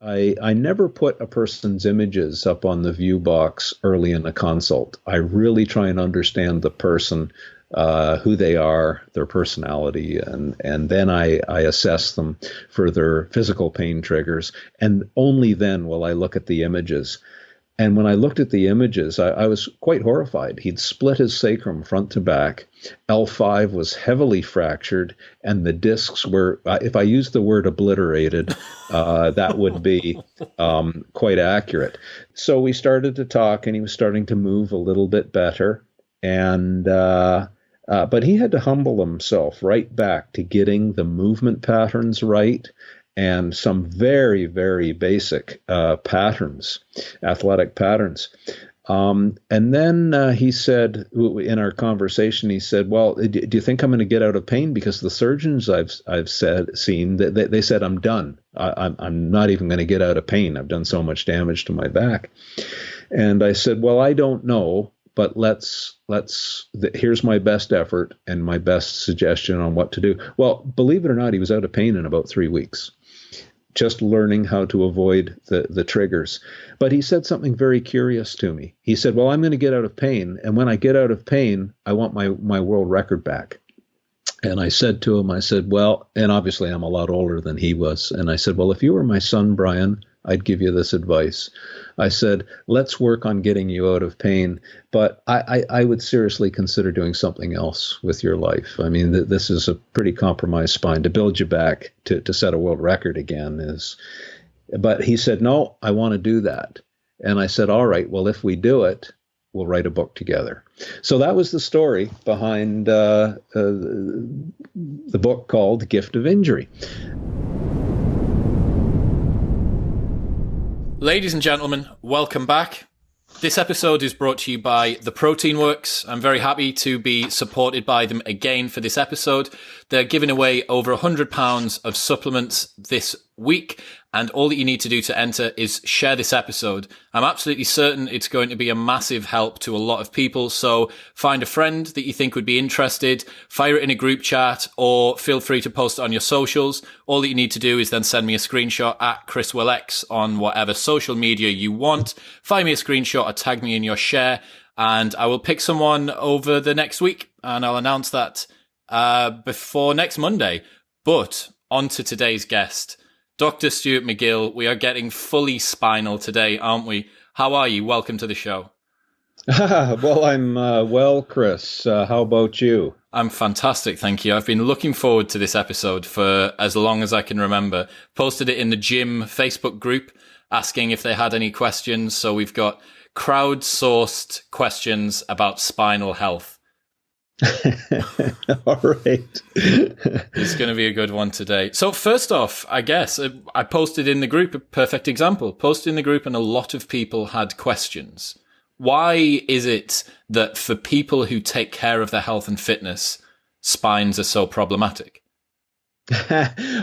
I never put a person's images up on the view box early in a consult. I really try and understand the person, who they are, their personality, and then I assess them for their physical pain triggers. And only then will I look at the images. And when I looked at the images, I was quite horrified. He'd split his sacrum front to back. L5 was heavily fractured, and the discs were, if I use the word obliterated, that would be quite accurate. So we started to talk, and he was starting to move a little bit better. And but he had to humble himself right back to getting the movement patterns right, and some very, very basic patterns, athletic patterns. And then he said, in our conversation, he said, "Well, do you think I'm going to get out of pain? Because the surgeons I've seen, they said I'm done. I'm not even going to get out of pain. I've done so much damage to my back." And I said, "Well, I don't know, but here's my best effort and my best suggestion on what to do." Well, believe it or not, he was out of pain in about 3 weeks, just learning how to avoid the triggers. But he said something very curious to me. He said, "Well, I'm going to get out of pain, and when I get out of pain, I want my world record back." And I said to him, I said, "Well," and obviously I'm a lot older than he was, and I said, "Well, if you were my son, Brian, I'd give you this advice." I said, "Let's work on getting you out of pain, but I would seriously consider doing something else with your life. I mean, this is a pretty compromised spine. To build you back to set a world record again is..." But he said, "No, I want to do that." And I said, "All right, well, if we do it, we'll write a book together." So that was the story behind the book called Gift of Injury. Ladies and gentlemen, welcome back. This episode is brought to you by The Protein Works. I'm very happy to be supported by them again for this episode. They're giving away over £100 of supplements this week, and all that you need to do to enter is share this episode. I'm absolutely certain it's going to be a massive help to a lot of people, so find a friend that you think would be interested, fire it in a group chat, or feel free to post it on your socials. All that you need to do is then send me a screenshot at ChrisWillX on whatever social media you want. Fire me a screenshot or tag me in your share, and I will pick someone over the next week, and I'll announce that before next Monday. But on to today's guest, Dr. Stuart McGill. We are getting fully spinal today, aren't we? How are you? Welcome to the show. Well, I'm well, Chris. How about you? I'm fantastic, thank you. I've been looking forward to this episode for as long as I can remember. Posted it in the gym Facebook group, asking if they had any questions. So we've got crowdsourced questions about spinal health. All right. It's going to be a good one today. So first off, I guess I posted in the group, a perfect example, posted in the group, and a lot of people had questions. Why is it that for people who take care of their health and fitness, spines are so problematic?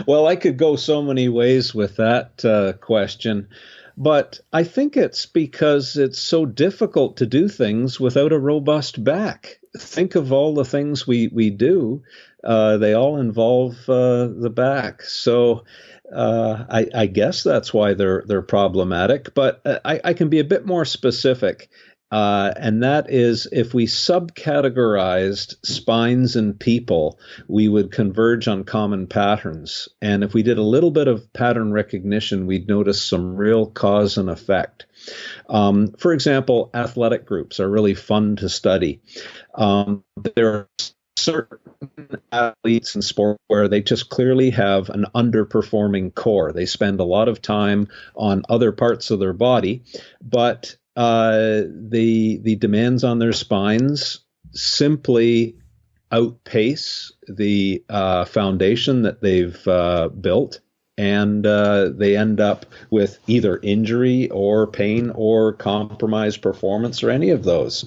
Well, I could go so many ways with that question, but I think it's because it's so difficult to do things without a robust back. Think of all the things we do. They all involve the back. So I guess that's why they're problematic. But I can be a bit more specific. And that is, if we subcategorized spines in people, we would converge on common patterns. And if we did a little bit of pattern recognition, we'd notice some real cause and effect. For example, athletic groups are really fun to study. There are certain athletes in sport where they just clearly have an underperforming core. They spend a lot of time on other parts of their body, but the demands on their spines simply outpace the foundation that they've built, and they end up with either injury or pain or compromised performance or any of those.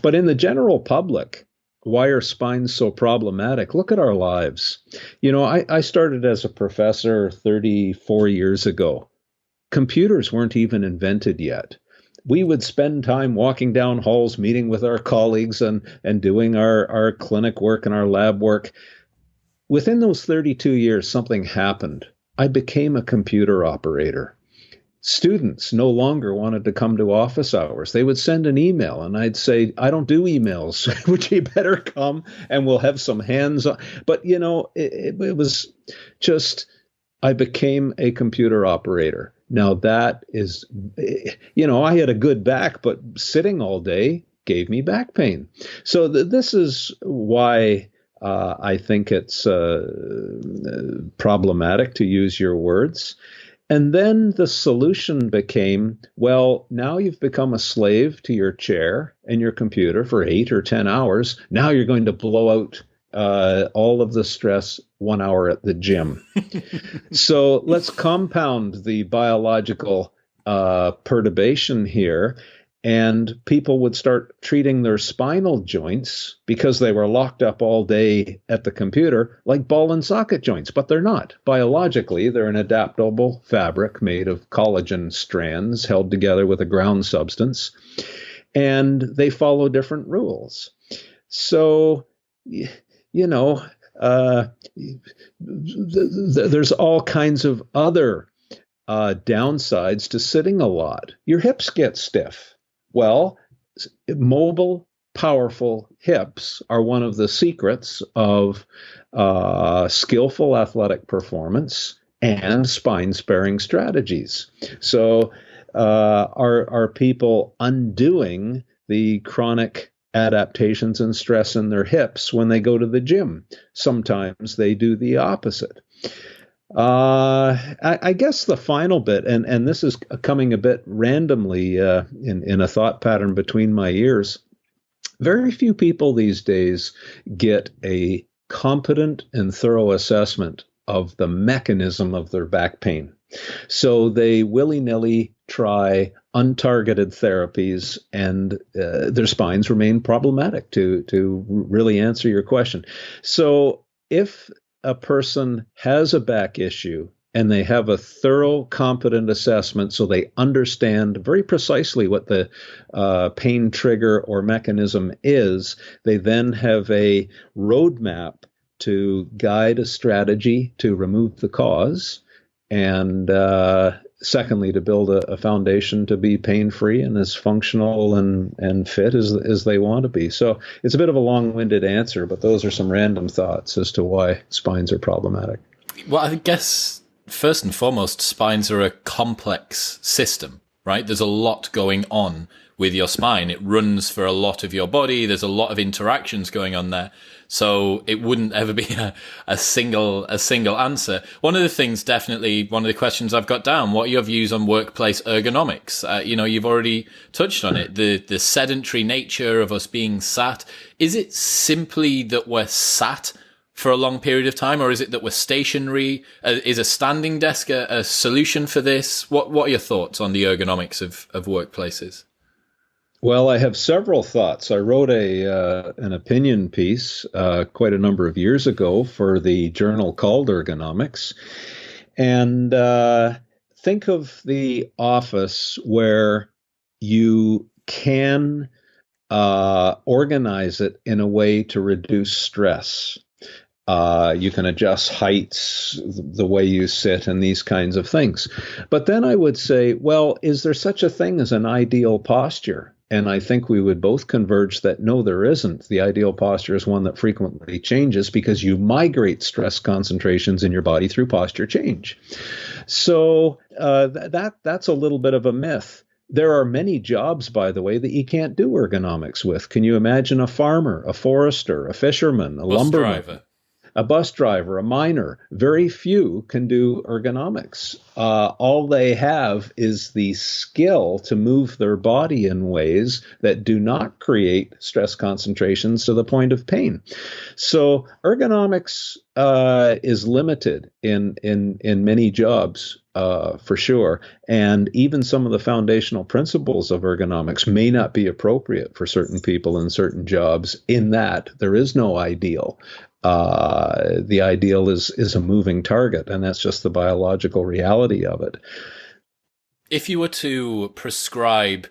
But in the general public, why are spines so problematic? Look at our lives. You know, I started as a professor 34 years ago. Computers weren't even invented yet. We would spend time walking down halls, meeting with our colleagues and doing our clinic work and our lab work. Within those 32 years, something happened. I became a computer operator. Students no longer wanted to come to office hours. They would send an email and I'd say, I don't do emails. Would you better come and we'll have some hands on. But, it was just, I became a computer operator. Now that is, I had a good back, but sitting all day gave me back pain. So this is why I think it's problematic, to use your words. And then the solution became, well, now you've become a slave to your chair and your computer for 8 or 10 hours. Now you're going to blow out all of the stress 1 hour at the gym. So let's compound the biological perturbation here. And people would start treating their spinal joints, because they were locked up all day at the computer, like ball and socket joints, but they're not. Biologically, they're an adaptable fabric made of collagen strands held together with a ground substance, and they follow different rules. So, there's all kinds of other downsides to sitting a lot. Your hips get stiff. Well, mobile, powerful hips are one of the secrets of skillful athletic performance and spine-sparing strategies. So are people undoing the chronic adaptations and stress in their hips when they go to the gym? Sometimes they do the opposite. I guess the final bit, and this is coming a bit randomly in a thought pattern between my ears. Very few people these days get a competent and thorough assessment of the mechanism of their back pain. So they willy-nilly try untargeted therapies, and their spines remain problematic, to really answer your question. So if a person has a back issue and they have a thorough, competent assessment, so they understand very precisely what the pain trigger or mechanism is, they then have a roadmap to guide a strategy to remove the cause, and secondly, to build a foundation to be pain-free and as functional and fit as they want to be. So it's a bit of a long-winded answer, but those are some random thoughts as to why spines are problematic. Well, I guess first and foremost, spines are a complex system, right? There's a lot going on with your spine. It runs for a lot of your body. There's a lot of interactions going on there. So it wouldn't ever be a single answer. One of the things, definitely, one of the questions I've got down, what are your views on workplace ergonomics? You've already touched on it, the sedentary nature of us being sat. Is it simply that we're sat for a long period of time, or is it that we're stationary? Is a standing desk a solution for this? What are your thoughts on the ergonomics of workplaces? Well, I have several thoughts. I wrote an opinion piece quite a number of years ago for the journal called Ergonomics. And think of the office where you can organize it in a way to reduce stress. You can adjust heights, the way you sit, and these kinds of things. But then I would say, well, is there such a thing as an ideal posture? And I think we would both converge that no, there isn't. The ideal posture is one that frequently changes because you migrate stress concentrations in your body through posture change. So that's a little bit of a myth. There are many jobs, by the way, that you can't do ergonomics with. Can you imagine a farmer, a forester, a fisherman, a lumberman? Driver. A bus driver, a miner? Very few can do ergonomics. All they have is the skill to move their body in ways that do not create stress concentrations to the point of pain. So ergonomics is limited in many jobs, for sure. And even some of the foundational principles of ergonomics may not be appropriate for certain people in certain jobs, in that there is no ideal. The ideal is a moving target, and that's just the biological reality of it. If you were to prescribe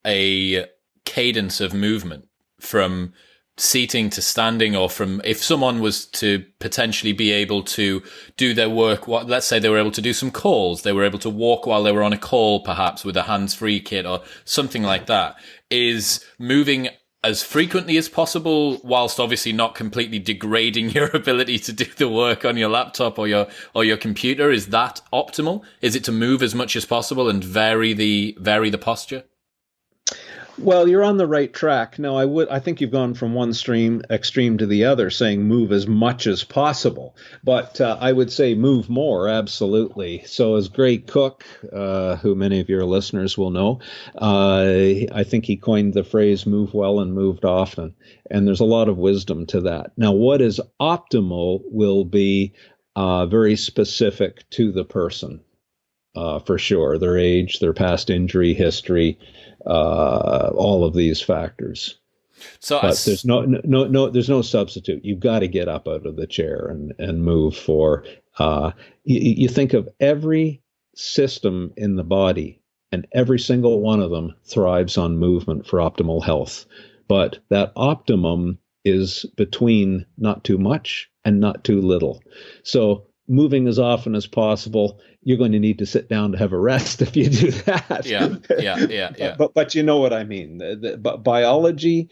a cadence of movement from seating to standing, or from if someone was to potentially be able to do their work, let's say they were able to do some calls, they were able to walk while they were on a call, perhaps with a hands-free kit or something like that, is moving as frequently as possible, whilst obviously not completely degrading your ability to do the work on your laptop or your computer. Is that optimal? Is it to move as much as possible and vary the posture? Well, you're on the right track. No, I think you've gone from one extreme to the other, saying move as much as possible. But I would say move more, absolutely. So as Gray Cook, who many of your listeners will know, I think he coined the phrase move well and moved often. And there's a lot of wisdom to that. Now, what is optimal will be very specific to the person, for sure. Their age, their past injury history, all of these factors. But there's no substitute. You've got to get up out of the chair and move for, you think of every system in the body, and every single one of them thrives on movement for optimal health. But that optimum is between not too much and not too little. So moving as often as possible. You're going to need to sit down to have a rest if you do that. Yeah. But you know what I mean. But biology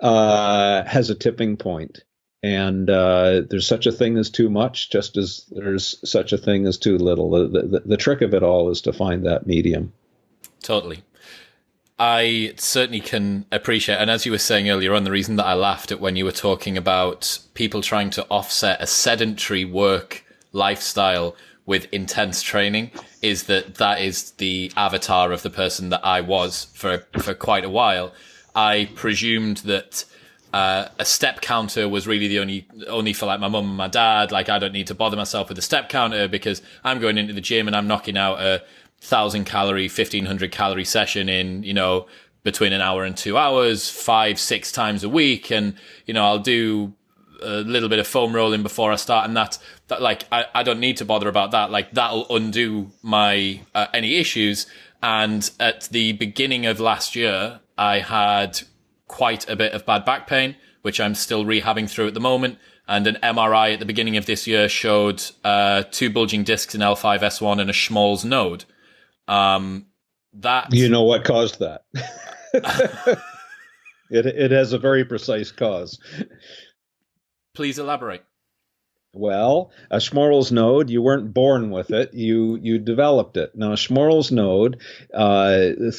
has a tipping point, and there's such a thing as too much, just as there's such a thing as too little. The trick of it all is to find that medium. Totally. I certainly can appreciate, and as you were saying earlier on, the reason that I laughed at when you were talking about people trying to offset a sedentary work lifestyle with intense training is that is the avatar of the person that I was for quite a while. I presumed that a step counter was really the only for like my mum and my dad. Like, I don't need to bother myself with a step counter because I'm going into the gym and I'm knocking out a 1,000 calorie, 1,500 calorie session in, between an hour and 2 hours, 5-6 times a week. And, I'll do a little bit of foam rolling before I start, and that like I don't need to bother about that. Like, that'll undo my any issues. And at the beginning of last year, I had quite a bit of bad back pain, which I'm still rehabbing through at the moment. And an MRI at the beginning of this year showed 2 bulging discs in L5-S1 and a Schmall's node. That, you know what caused that? It has a very precise cause. Please elaborate. Well, a Schmall's node, you weren't born with it, you developed it. Now, a Schmall's node,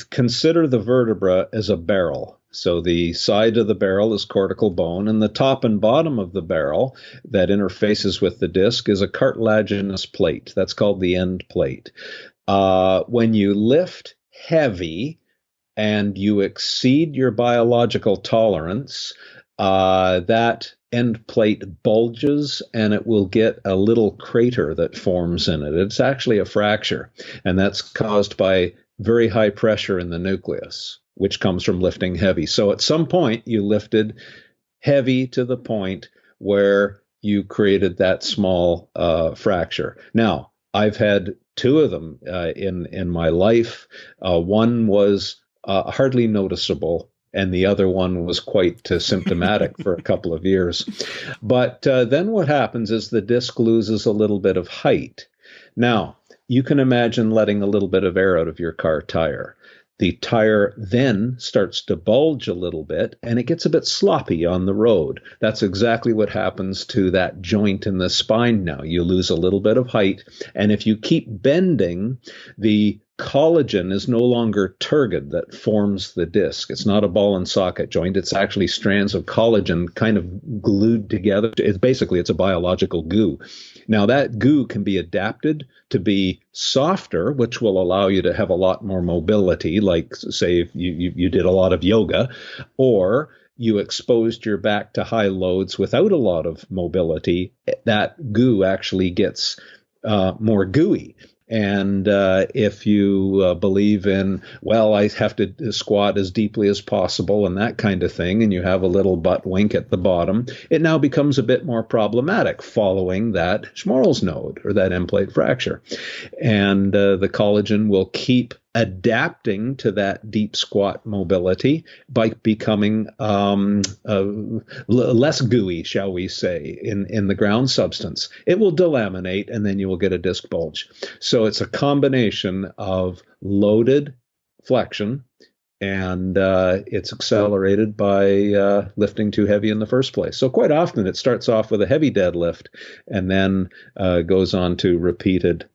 consider the vertebra as a barrel. So the side of the barrel is cortical bone, and the top and bottom of the barrel that interfaces with the disc is a cartilaginous plate. That's called the end plate. When you lift heavy and you exceed your biological tolerance, that end plate bulges and it will get a little crater that forms in it. It's actually a fracture, and that's caused by very high pressure in the nucleus, which comes from lifting heavy. So at some point you lifted heavy to the point where you created that small fracture. Now, I've had 2 of them in my life. One was hardly noticeable, and the other one was quite symptomatic for a couple of years. But then what happens is the disc loses a little bit of height. Now, you can imagine letting a little bit of air out of your car tire. The tire then starts to bulge a little bit, and it gets a bit sloppy on the road. That's exactly what happens to that joint in the spine now. You lose a little bit of height, and if you keep bending, the collagen is no longer turgid that forms the disc. It's not a ball and socket joint. It's actually strands of collagen kind of glued together. It's a biological goo. Now, that goo can be adapted to be softer, which will allow you to have a lot more mobility, like, say, if you did a lot of yoga, or you exposed your back to high loads without a lot of mobility. That goo actually gets more gooey. And if you believe in, well, I have to squat as deeply as possible and that kind of thing, and you have a little butt wink at the bottom, it now becomes a bit more problematic following that Schmall's node or that end plate fracture. And the collagen will keep adapting to that deep squat mobility by becoming less gooey, shall we say, in the ground substance. It will delaminate, and then you will get a disc bulge. So it's a combination of loaded flexion, and it's accelerated by lifting too heavy in the first place. So quite often it starts off with a heavy deadlift and then goes on to repeated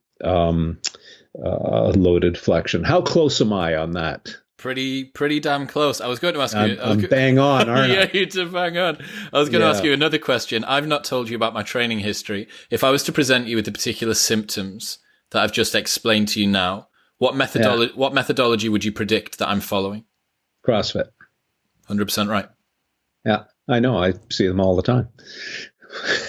loaded flexion. How close am I on that? Pretty damn close. I was going to ask you. I'm bang on, aren't I? Yeah, you did bang on. I was going to ask you another question. I've not told you about my training history. If I was to present you with the particular symptoms that I've just explained to you now, what methodology would you predict that I'm following? CrossFit. 100% right. Yeah, I know. I see them all the time.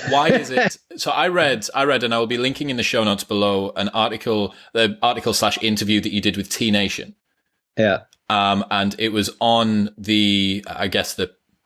Why is it? So I read, and I will be linking in the show notes below the article/interview that you did with T Nation. Yeah. And it was on the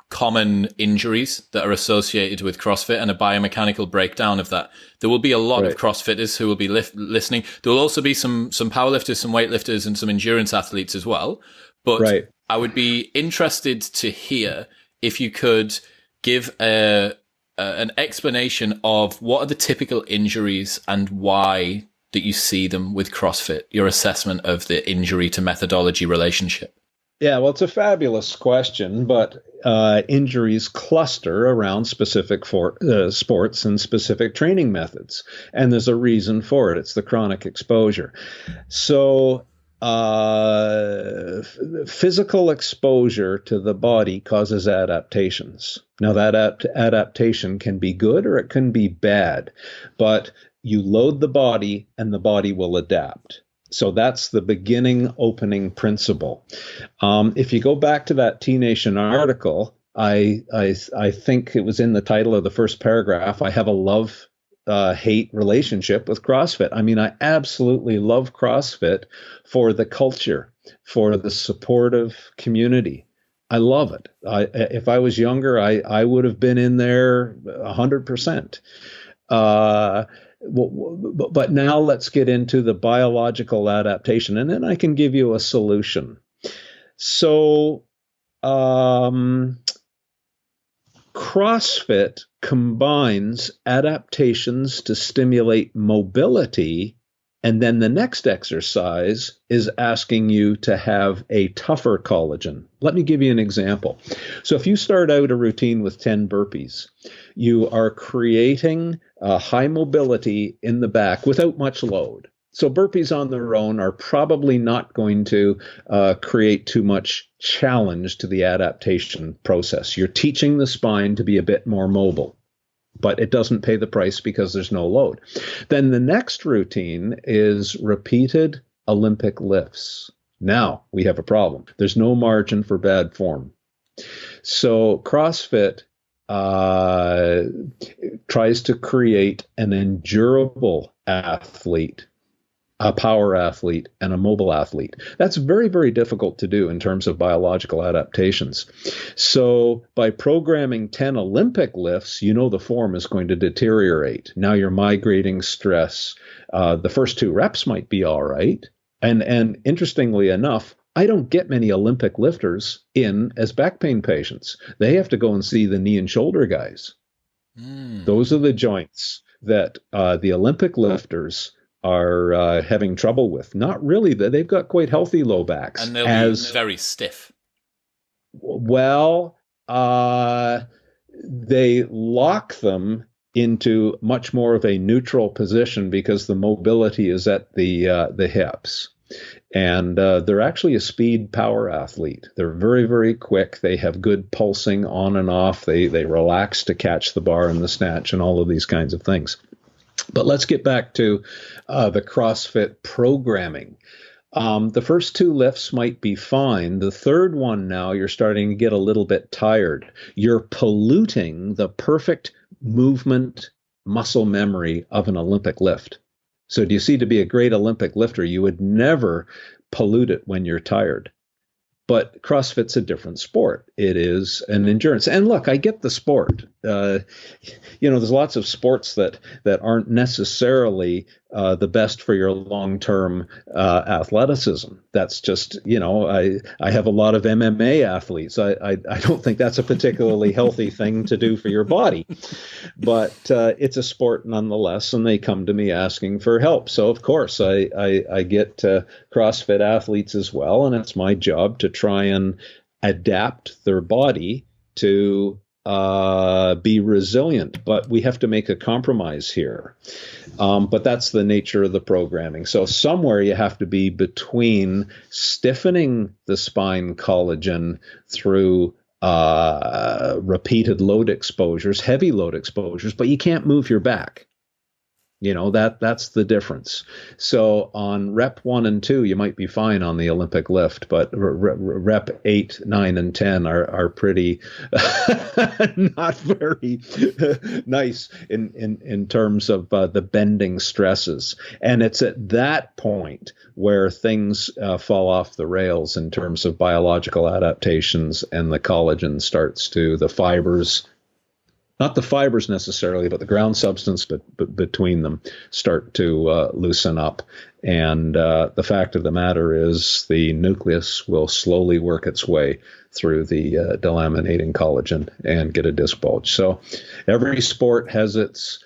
common injuries that are associated with CrossFit and a biomechanical breakdown of that. There will be a lot of CrossFitters who will be listening. There will also be some powerlifters, some weightlifters, and some endurance athletes as well. But I would be interested to hear if you could give an explanation of what are the typical injuries and why that you see them with CrossFit, your assessment of the injury to methodology relationship. Yeah, well, it's a fabulous question, but injuries cluster around specific sports and specific training methods. And there's a reason for it. It's the chronic exposure. So physical exposure to the body causes adaptations. Now, that adaptation can be good or it can be bad, but you load the body and the body will adapt. So that's the beginning opening principle. If you go back to that T Nation article, I think it was in the title of the first paragraph, I have a love-hate relationship with CrossFit. I mean, I absolutely love CrossFit for the culture, for the supportive community. I love it. If I was younger, I would have been in there 100%. But now let's get into the biological adaptation, and then I can give you a solution. So CrossFit combines adaptations to stimulate mobility, and then the next exercise is asking you to have a tougher collagen. Let me give you an example. So if you start out a routine with 10 burpees, you are creating high mobility in the back without much load. So burpees on their own are probably not going to create too much challenge to the adaptation process. You're teaching the spine to be a bit more mobile, but it doesn't pay the price because there's no load. Then the next routine is repeated Olympic lifts. Now we have a problem. There's no margin for bad form. So CrossFit tries to create an endurable athlete, a power athlete, and a mobile athlete. That's very, very difficult to do in terms of biological adaptations. So by programming 10 Olympic lifts, you know the form is going to deteriorate. Now you're migrating stress. The first 2 reps might be all right. And interestingly enough, I don't get many Olympic lifters in as back pain patients. They have to go and see the knee and shoulder guys. Those are the joints that the Olympic lifters are having trouble with. Not really. They've got quite healthy low backs. And they'll be very stiff. Well, they lock them into much more of a neutral position because the mobility is at the hips. And they're actually a speed power athlete. They're very, very quick. They have good pulsing on and off. They relax to catch the bar and the snatch and all of these kinds of things. But let's get back to the CrossFit programming. The first 2 lifts might be fine. The third one now, you're starting to get a little bit tired. You're polluting the perfect movement muscle memory of an Olympic lift. So do you see, to be a great Olympic lifter, you would never pollute it when you're tired. But CrossFit's a different sport. It is an endurance. And look, I get the sport. there's lots of sports that aren't necessarily the best for your long-term athleticism. That's just, I have a lot of MMA athletes. I don't think that's a particularly healthy thing to do for your body, but it's a sport nonetheless, and they come to me asking for help. So of course I get CrossFit athletes as well, and it's my job to try and adapt their body to be resilient, but we have to make a compromise here. But that's the nature of the programming. So somewhere you have to be between stiffening the spine collagen through repeated load exposures, heavy load exposures, but you can't move your back. That's the difference. So on rep 1 and 2, you might be fine on the Olympic lift, but rep 8, 9, and 10 are pretty not very nice in terms of the bending stresses. And it's at that point where things fall off the rails in terms of biological adaptations, and the collagen starts to, the fibers, not the fibers necessarily, but the ground substance between them start to loosen up. And the fact of the matter is the nucleus will slowly work its way through the delaminating collagen and get a disc bulge. So every sport has its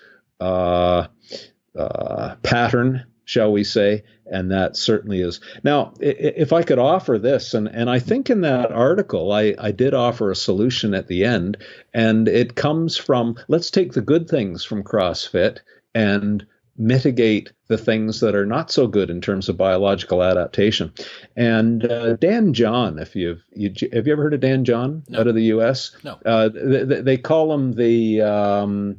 pattern, shall we say, and that certainly is. Now, if I could offer this, and I think in that article, I did offer a solution at the end, and it comes from, let's take the good things from CrossFit and mitigate the things that are not so good in terms of biological adaptation. And Dan John, have you ever heard of Dan John? No. Out of the U.S.? No. They call him the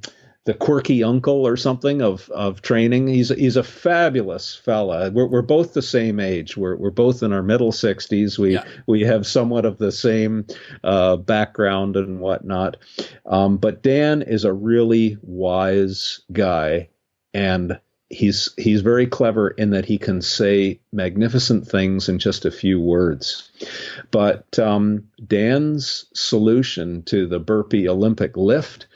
quirky uncle or something of training. He's a fabulous fella. We're both the same age. We're both in our middle 60s. We have somewhat of the same background and whatnot. But Dan is a really wise guy, and he's very clever in that he can say magnificent things in just a few words. But Dan's solution to the burpee Olympic lift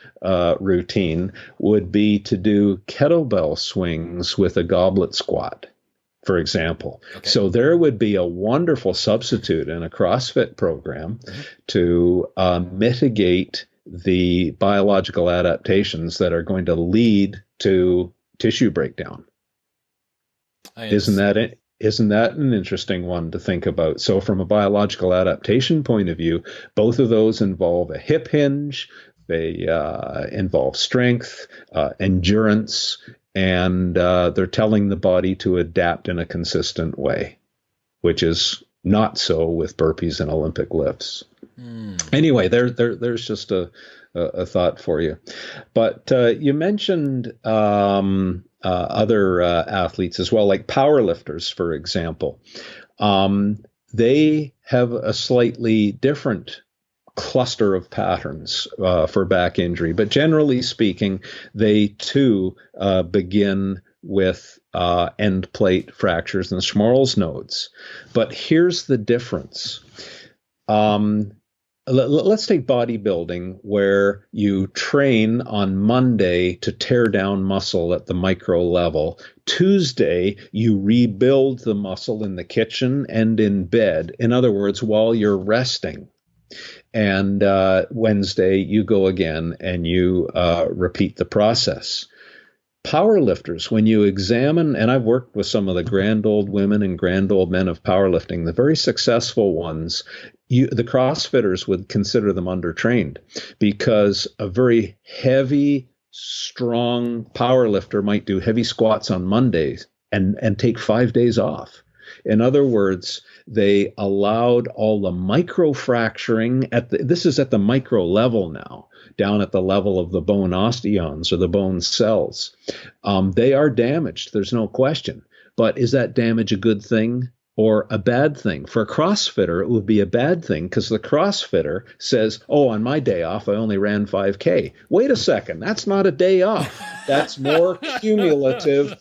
routine would be to do kettlebell swings with a goblet squat, for example. Okay. So there would be a wonderful substitute in a CrossFit program to mitigate the biological adaptations that are going to lead to tissue breakdown. Isn't that an interesting one to think about? So from a biological adaptation point of view, both of those involve a hip hinge. They involve strength, endurance, and they're telling the body to adapt in a consistent way, which is not so with burpees and Olympic lifts. Anyway, there's just a thought for you. But you mentioned other athletes as well, like powerlifters, for example. They have a slightly different cluster of patterns for back injury, but generally speaking, they too begin with end plate fractures and Schmorl's nodes. But here's the difference. Let's take bodybuilding, where you train on Monday to tear down muscle at the micro level. Tuesday, you rebuild the muscle in the kitchen and in bed. In other words, while you're resting. And Wednesday, you go again and you repeat the process. Powerlifters, when you examine, and I've worked with some of the grand old women and grand old men of powerlifting, the very successful ones, the CrossFitters would consider them undertrained, because a very heavy, strong powerlifter might do heavy squats on Mondays and take 5 days off. In other words, they allowed all the microfracturing this is at the micro level now, down at the level of the bone osteons or the bone cells. They are damaged, there's no question. But is that damage a good thing or a bad thing? For a CrossFitter, it would be a bad thing, because the CrossFitter says, oh, on my day off, I only ran 5K. Wait a second, that's not a day off. That's more cumulative.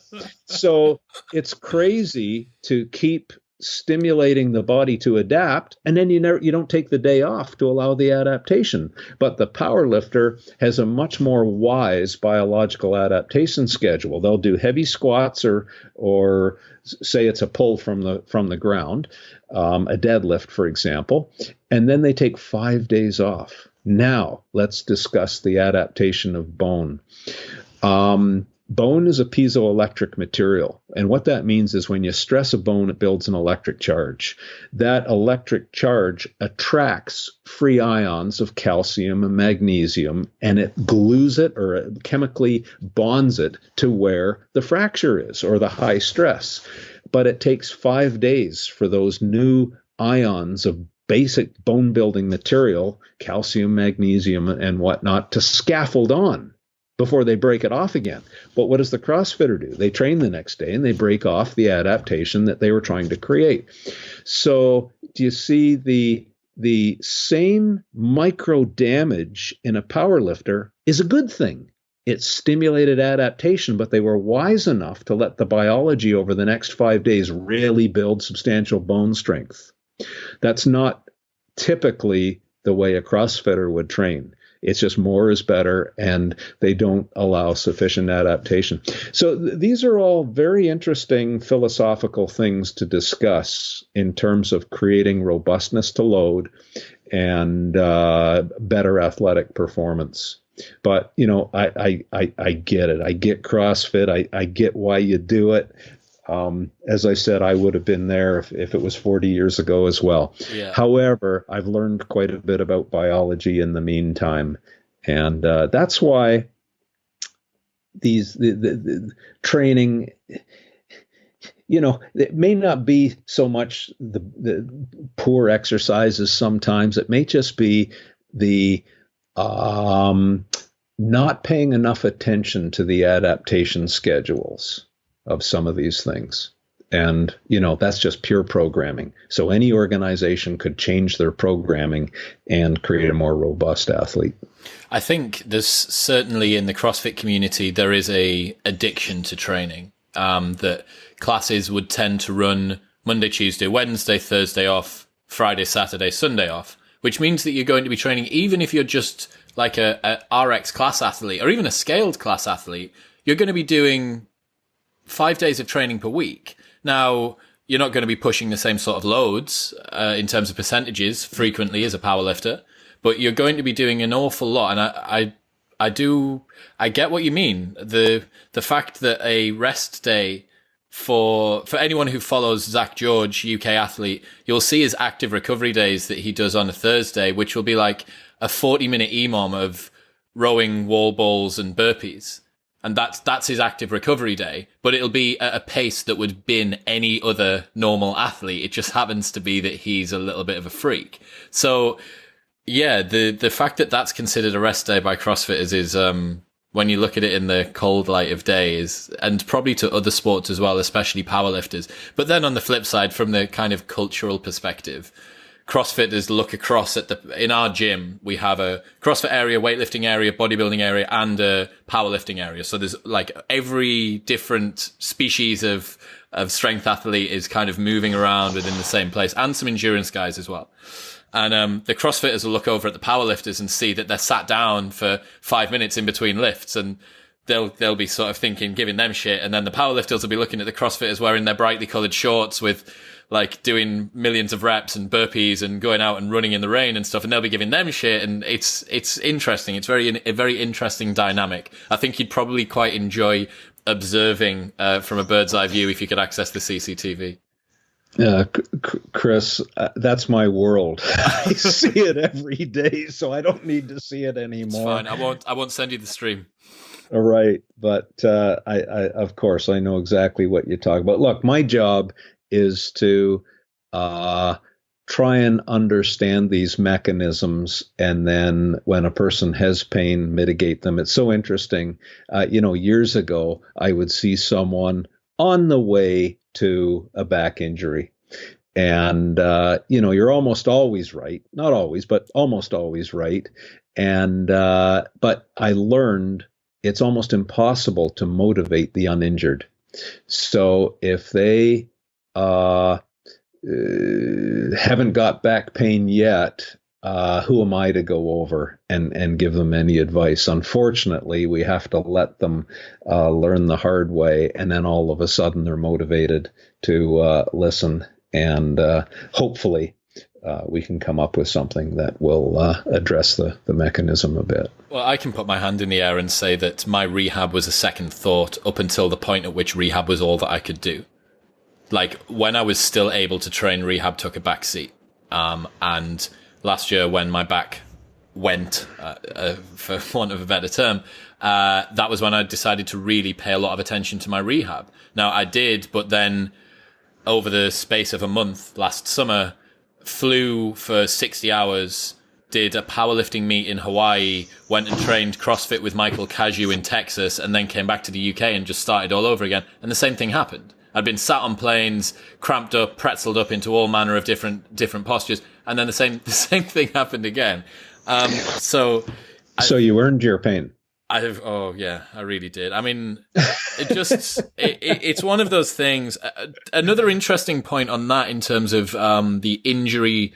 So it's crazy to keep stimulating the body to adapt, and then you don't take the day off to allow the adaptation. But the power lifter has a much more wise biological adaptation schedule. They'll do heavy squats or say it's a pull from the ground, a deadlift, for example, and then they take 5 days off. Now let's discuss the adaptation of bone. Bone is a piezoelectric material. And what that means is when you stress a bone, it builds an electric charge. That electric charge attracts free ions of calcium and magnesium, and it glues it, or it chemically bonds it to where the fracture is or the high stress. But it takes 5 days for those new ions of basic bone building material, calcium, magnesium, and whatnot, to scaffold on before they break it off again. But what does the CrossFitter do? They train the next day and they break off the adaptation that they were trying to create. So do you see the same micro damage in a power lifter is a good thing? It stimulated adaptation, but they were wise enough to let the biology over the next 5 days really build substantial bone strength. That's not typically the way a CrossFitter would train. It's just more is better, and they don't allow sufficient adaptation. So these are all very interesting philosophical things to discuss in terms of creating robustness to load and better athletic performance. But, I get it. I get CrossFit. I get why you do it. As I said, I would have been there if it was 40 years ago as well. Yeah. However, I've learned quite a bit about biology in the meantime. And that's why the training, it may not be so much the poor exercises sometimes. It may just be the not paying enough attention to the adaptation schedules of some of these things. And, that's just pure programming. So any organization could change their programming and create a more robust athlete. I think there's certainly in the CrossFit community, there is a addiction to training, that classes would tend to run Monday, Tuesday, Wednesday, Thursday off, Friday, Saturday, Sunday off, which means that you're going to be training, even if you're just like a RX class athlete or even a scaled class athlete, you're going to be doing 5 days of training per week. Now, you're not going to be pushing the same sort of loads in terms of percentages frequently as a powerlifter, but you're going to be doing an awful lot. And I get what you mean. The fact that a rest day for anyone who follows Zach George, UK athlete, you'll see his active recovery days that he does on a Thursday, which will be like a 40-minute EMOM of rowing, wall balls, and burpees. And that's his active recovery day, but it'll be at a pace that would bin any other normal athlete. It just happens to be that he's a little bit of a freak. So, yeah, the fact that that's considered a rest day by CrossFitters is, when you look at it in the cold light of day, and probably to other sports as well, especially powerlifters. But then on the flip side, from the kind of cultural perspective, CrossFitters look across at in our gym, we have a CrossFit area, weightlifting area, bodybuilding area, and a powerlifting area. So there's like every different species of strength athlete is kind of moving around within the same place, and some endurance guys as well. And the CrossFitters will look over at the powerlifters and see that they're sat down for 5 minutes in between lifts, and they'll be sort of giving them shit. And then the powerlifters will be looking at the CrossFitters wearing their brightly colored shorts with like doing millions of reps and burpees and going out and running in the rain and stuff, and they'll be giving them shit. And it's interesting. It's a very interesting dynamic. I think you'd probably quite enjoy observing from a bird's eye view if you could access the CCTV. Chris, that's my world. I see it every day, so I don't need to see it anymore. It's fine. I won't send you the stream. All right, but I of course I know exactly what you talk about. Look, my job is to try and understand these mechanisms, and then when a person has pain, mitigate them. It's so interesting. Years ago, I would see someone on the way to a back injury, and you're almost always right. Not always, but almost always right. And but I learned it's almost impossible to motivate the uninjured. So if they haven't got back pain yet, who am I to go over and give them any advice? Unfortunately, we have to let them learn the hard way, and then all of a sudden they're motivated to listen, and hopefully we can come up with something that will address the mechanism a bit. Well, I can put my hand in the air and say that my rehab was a second thought up until the point at which rehab was all that I could do. Like, when I was still able to train, rehab took a backseat. And last year, when my back went, for want of a better term, that was when I decided to really pay a lot of attention to my rehab. Now, I did, but then over the space of a month last summer, flew for 60 hours, did a powerlifting meet in Hawaii, went and trained CrossFit with Michael Cazayoux in Texas, and then came back to the UK and just started all over again. And the same thing happened. I'd been sat on planes, cramped up, pretzeled up into all manner of different postures, and then the same thing happened again. So you earned your pain. I really did. I mean, it's one of those things. Another interesting point on that in terms of the injury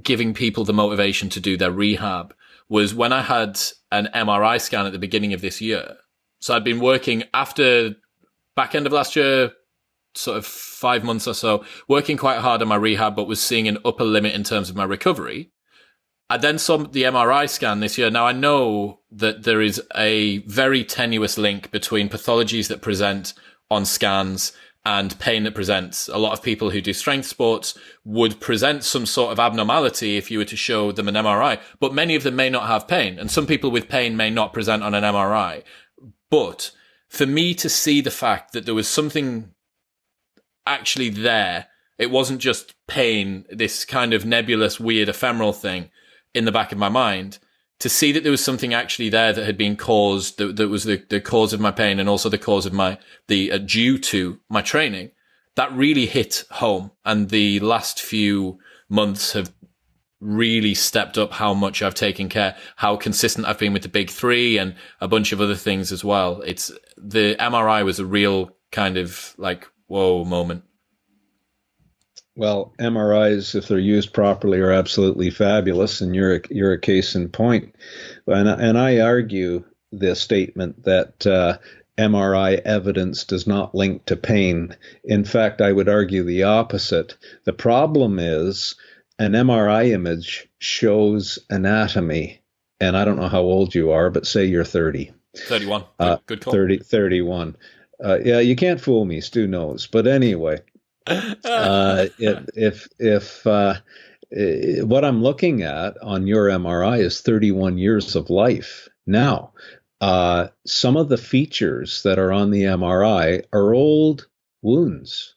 giving people the motivation to do their rehab was when I had an MRI scan at the beginning of this year. So I'd been working after back end of last year, sort of 5 months or so, working quite hard on my rehab, but was seeing an upper limit in terms of my recovery. I then saw the MRI scan this year. Now, I know that there is a very tenuous link between pathologies that present on scans and pain that presents. A lot of people who do strength sports would present some sort of abnormality if you were to show them an MRI, but many of them may not have pain. And some people with pain may not present on an MRI. But for me to see the fact that there was something actually there, it wasn't just pain, this kind of nebulous, weird, ephemeral thing in the back of my mind, to see that there was something actually there that had been caused, that was the cause of my pain and also the cause of due to my training, that really hit home. And the last few months have really stepped up how much I've taken care, how consistent I've been with the big three and a bunch of other things as well. The MRI was a real kind of like, whoa moment. Well, MRIs, if they're used properly, are absolutely fabulous, and you're a case in point. And I argue the statement that MRI evidence does not link to pain. In fact, I would argue the opposite. The problem is an MRI image shows anatomy, and I don't know how old you are, but say you're 30. 31. Good call. 31. Yeah, you can't fool me. Stu knows. But anyway. If what I'm looking at on your MRI is 31 years of life. Now, some of the features that are on the MRI are old wounds.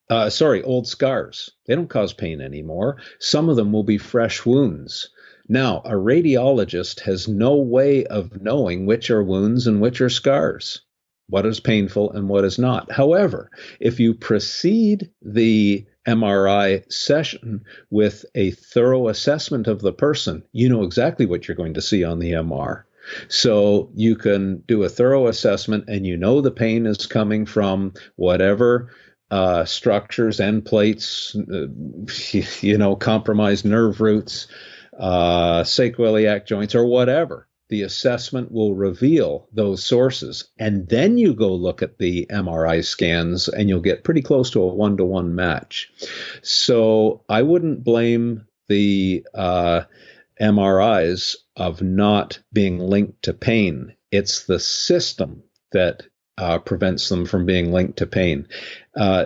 Old scars. They don't cause pain anymore. Some of them will be fresh wounds. Now, a radiologist has no way of knowing which are wounds and which are scars, what is painful and what is not. However, if you precede the MRI session with a thorough assessment of the person, you know exactly what you're going to see on the MR. So you can do a thorough assessment and you know the pain is coming from whatever structures, end plates, compromised nerve roots, sacroiliac joints, or whatever. The assessment will reveal those sources. And then you go look at the MRI scans and you'll get pretty close to a 1-to-1 match. So I wouldn't blame the MRIs of not being linked to pain. It's the system that prevents them from being linked to pain.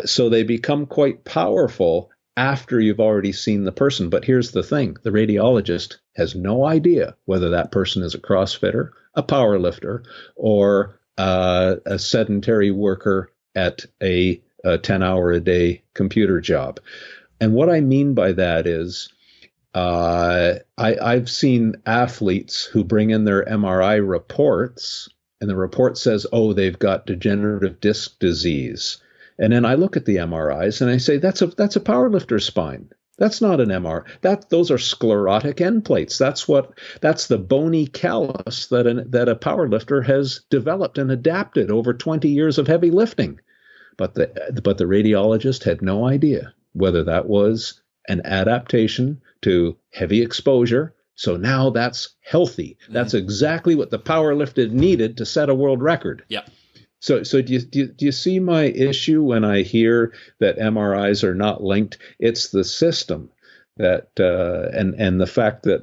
So they become quite powerful after you've already seen the person. But here's the thing. The radiologist has no idea whether that person is a CrossFitter, a powerlifter, or a sedentary worker at a 10-hour-a-day computer job. And what I mean by that is I've seen athletes who bring in their MRI reports, and the report says, oh, they've got degenerative disc disease. And then I look at the MRIs and I say, that's a powerlifter's spine. That's not an MR. Those are sclerotic end plates. That's the bony callus that a powerlifter has developed and adapted over 20 years of heavy lifting. but the radiologist had no idea whether that was an adaptation to heavy exposure. So now that's healthy. That's exactly what the powerlifter needed to set a world record. Yeah. So do you see my issue when I hear that MRIs are not linked? It's the system that and the fact that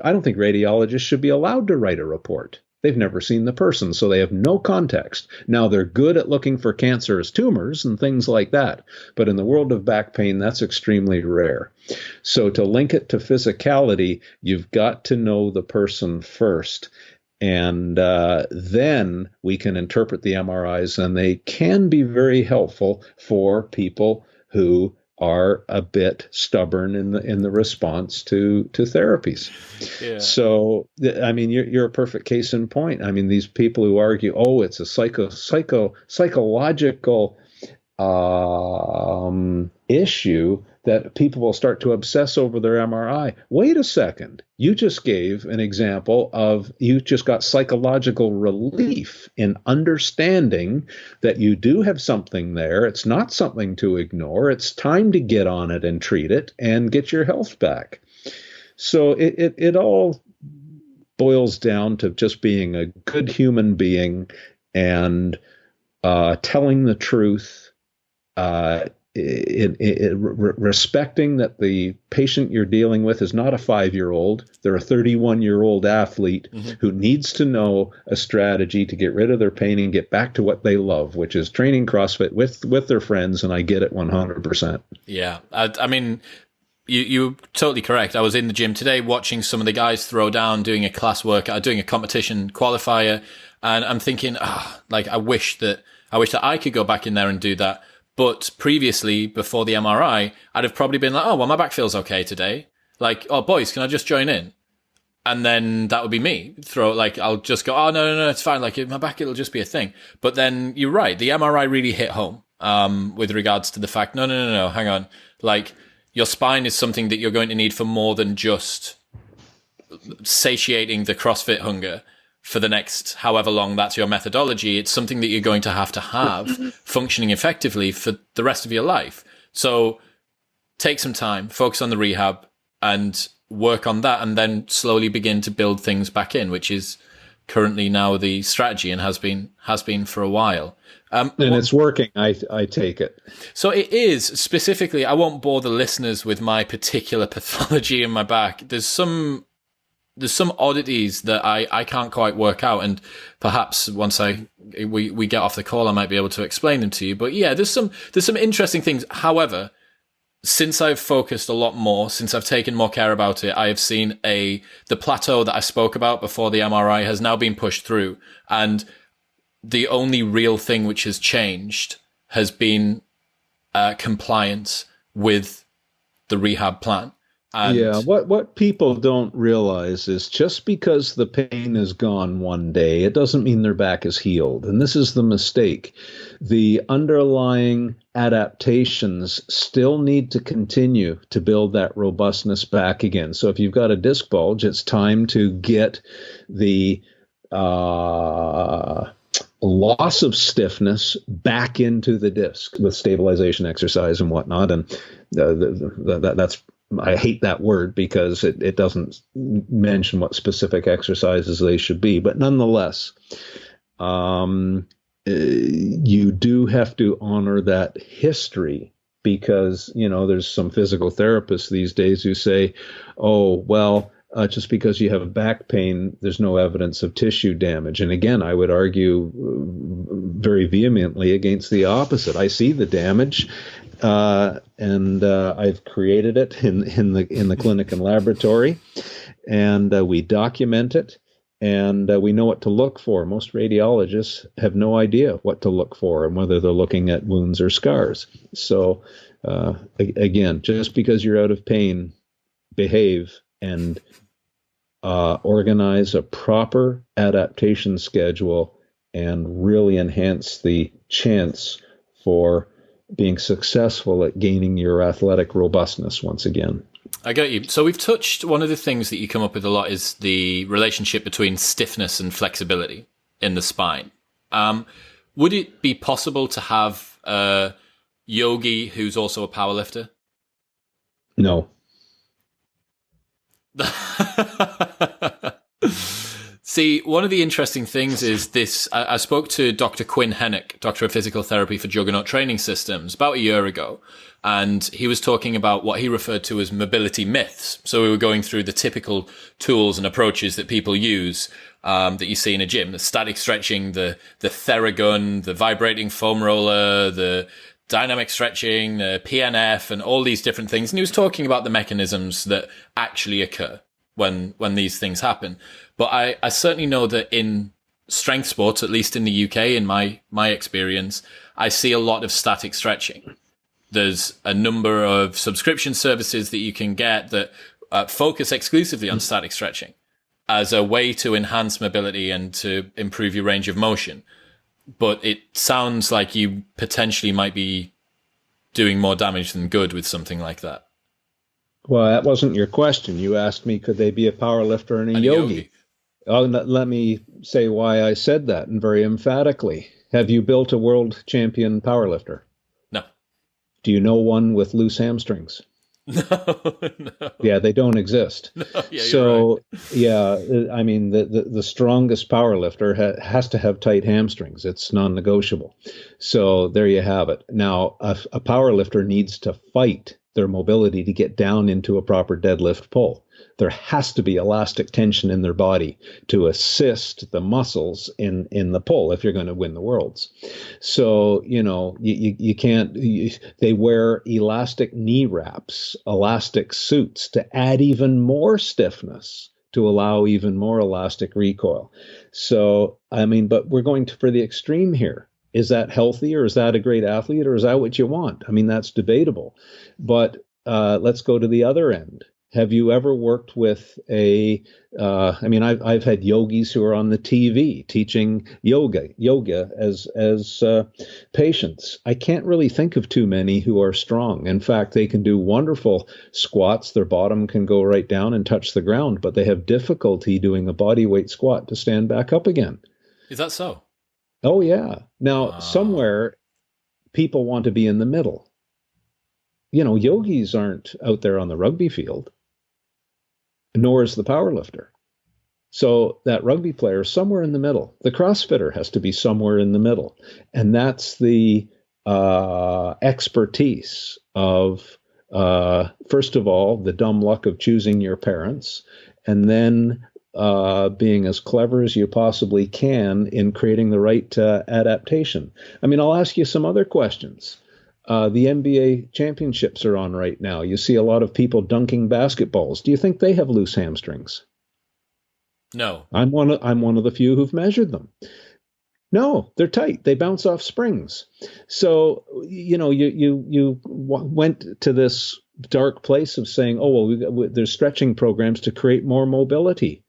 I don't think radiologists should be allowed to write a report. They've never seen the person, so they have no context. Now, they're good at looking for cancerous tumors and things like that, but in the world of back pain, that's extremely rare. So to link it to physicality, you've got to know the person first, and then we can interpret the MRIs, and they can be very helpful for people who are a bit stubborn in the response to therapies. Yeah. So, I mean, you're a perfect case in point. I mean, these people who argue, oh, it's a psychological issue that people will start to obsess over their MRI. Wait a second. You just gave an example of you just got psychological relief in understanding that you do have something there. It's not something to ignore. It's time to get on it and treat it and get your health back. So it all boils down to just being a good human being and telling the truth, respecting that the patient you're dealing with is not a 5-year-old. They're a 31-year-old athlete who needs to know a strategy to get rid of their pain and get back to what they love, which is training CrossFit with their friends, and I get it 100%. Yeah, I mean, you're totally correct. I was in the gym today watching some of the guys throw down, doing a class workout, doing a competition qualifier, and I'm thinking, I wish that I could go back in there and do that. But previously, before the MRI, I'd have probably been like, oh, well, my back feels okay today. Like, oh, boys, can I just join in? And then that would be me. I'll just go, oh, no, it's fine. Like, my back, it'll just be a thing. But then you're right. The MRI really hit home with regards to the fact, no, hang on. Like, your spine is something that you're going to need for more than just satiating the CrossFit hunger for the next however long that's your methodology. It's something that you're going to have functioning effectively for the rest of your life. So take some time, focus on the rehab and work on that, and then slowly begin to build things back in, which is currently now the strategy and has been for a while. And it's working, I take it. So it is. Specifically, I won't bore the listeners with my particular pathology in my back. There's some oddities that I can't quite work out, and perhaps once we get off the call, I might be able to explain them to you. But yeah, there's some interesting things. However, since I've focused a lot more, since I've taken more care about it, I have seen the plateau that I spoke about before the MRI has now been pushed through, and the only real thing which has changed has been compliance with the rehab plan. Yeah, what people don't realize is just because the pain is gone one day, it doesn't mean their back is healed. And this is the mistake. The underlying adaptations still need to continue to build that robustness back again. So if you've got a disc bulge, it's time to get the loss of stiffness back into the disc with stabilization exercise and whatnot. And that's, I hate that word because it doesn't mention what specific exercises they should be. But nonetheless, you do have to honor that history because, there's some physical therapists these days who say, oh, well, just because you have back pain, there's no evidence of tissue damage. And again, I would argue very vehemently against the opposite. I see the damage. And I've created it in the clinic and laboratory, and we document it, and we know what to look for. Most radiologists have no idea what to look for and whether they're looking at wounds or scars. So again, just because you're out of pain, behave and organize a proper adaptation schedule and really enhance the chance for being successful at gaining your athletic robustness once again. I get you. So we've touched, one of the things that you come up with a lot is the relationship between stiffness and flexibility in the spine. Would it be possible to have a yogi who's also a powerlifter? No. See, one of the interesting things is this. I spoke to Dr. Quinn Hennick, Doctor of Physical Therapy for Juggernaut Training Systems, about a year ago. And he was talking about what he referred to as mobility myths. So we were going through the typical tools and approaches that people use that you see in a gym. The static stretching, the Theragun, the vibrating foam roller, the dynamic stretching, the PNF, and all these different things. And he was talking about the mechanisms that actually occur when these things happen. But I certainly know that in strength sports, at least in the UK, in my experience, I see a lot of static stretching. There's a number of subscription services that you can get that focus exclusively on static stretching as a way to enhance mobility and to improve your range of motion. But it sounds like you potentially might be doing more damage than good with something like that. Well, that wasn't your question. You asked me, could they be a power lifter and a yogi? Oh, let me say why I said that, and very emphatically. Have you built a world champion power lifter? No. Do you know one with loose hamstrings? No. Yeah, they don't exist. No, yeah, so, right. Yeah, I mean, the strongest power lifter has to have tight hamstrings. It's non-negotiable. So there you have it. Now, a power lifter needs to fight their mobility to get down into a proper deadlift pull. There has to be elastic tension in their body to assist the muscles in the pull if you're going to win the worlds. So, you can't, they wear elastic knee wraps, elastic suits to add even more stiffness to allow even more elastic recoil. So, I mean, but we're going for the extreme here. Is that healthy, or is that a great athlete, or is that what you want? I mean, that's debatable. But let's go to the other end. Have you ever worked with I've had yogis who are on the TV teaching yoga as patients. I can't really think of too many who are strong. In fact, they can do wonderful squats. Their bottom can go right down and touch the ground, but they have difficulty doing a body weight squat to stand back up again. Is that so? Oh, yeah. Now, somewhere people want to be in the middle. Yogis aren't out there on the rugby field, nor is the power lifter. So that rugby player is somewhere in the middle. The CrossFitter has to be somewhere in the middle. And that's the expertise of, first of all, the dumb luck of choosing your parents, and then being as clever as you possibly can in creating the right adaptation. I mean, I'll ask you some other questions. The NBA championships are on right now. You see a lot of people dunking basketballs. Do you think they have loose hamstrings? No. I'm one of the few who've measured them. No, they're tight. They bounce off springs. So, you went to this dark place of saying, oh, well, there's stretching programs to create more mobility.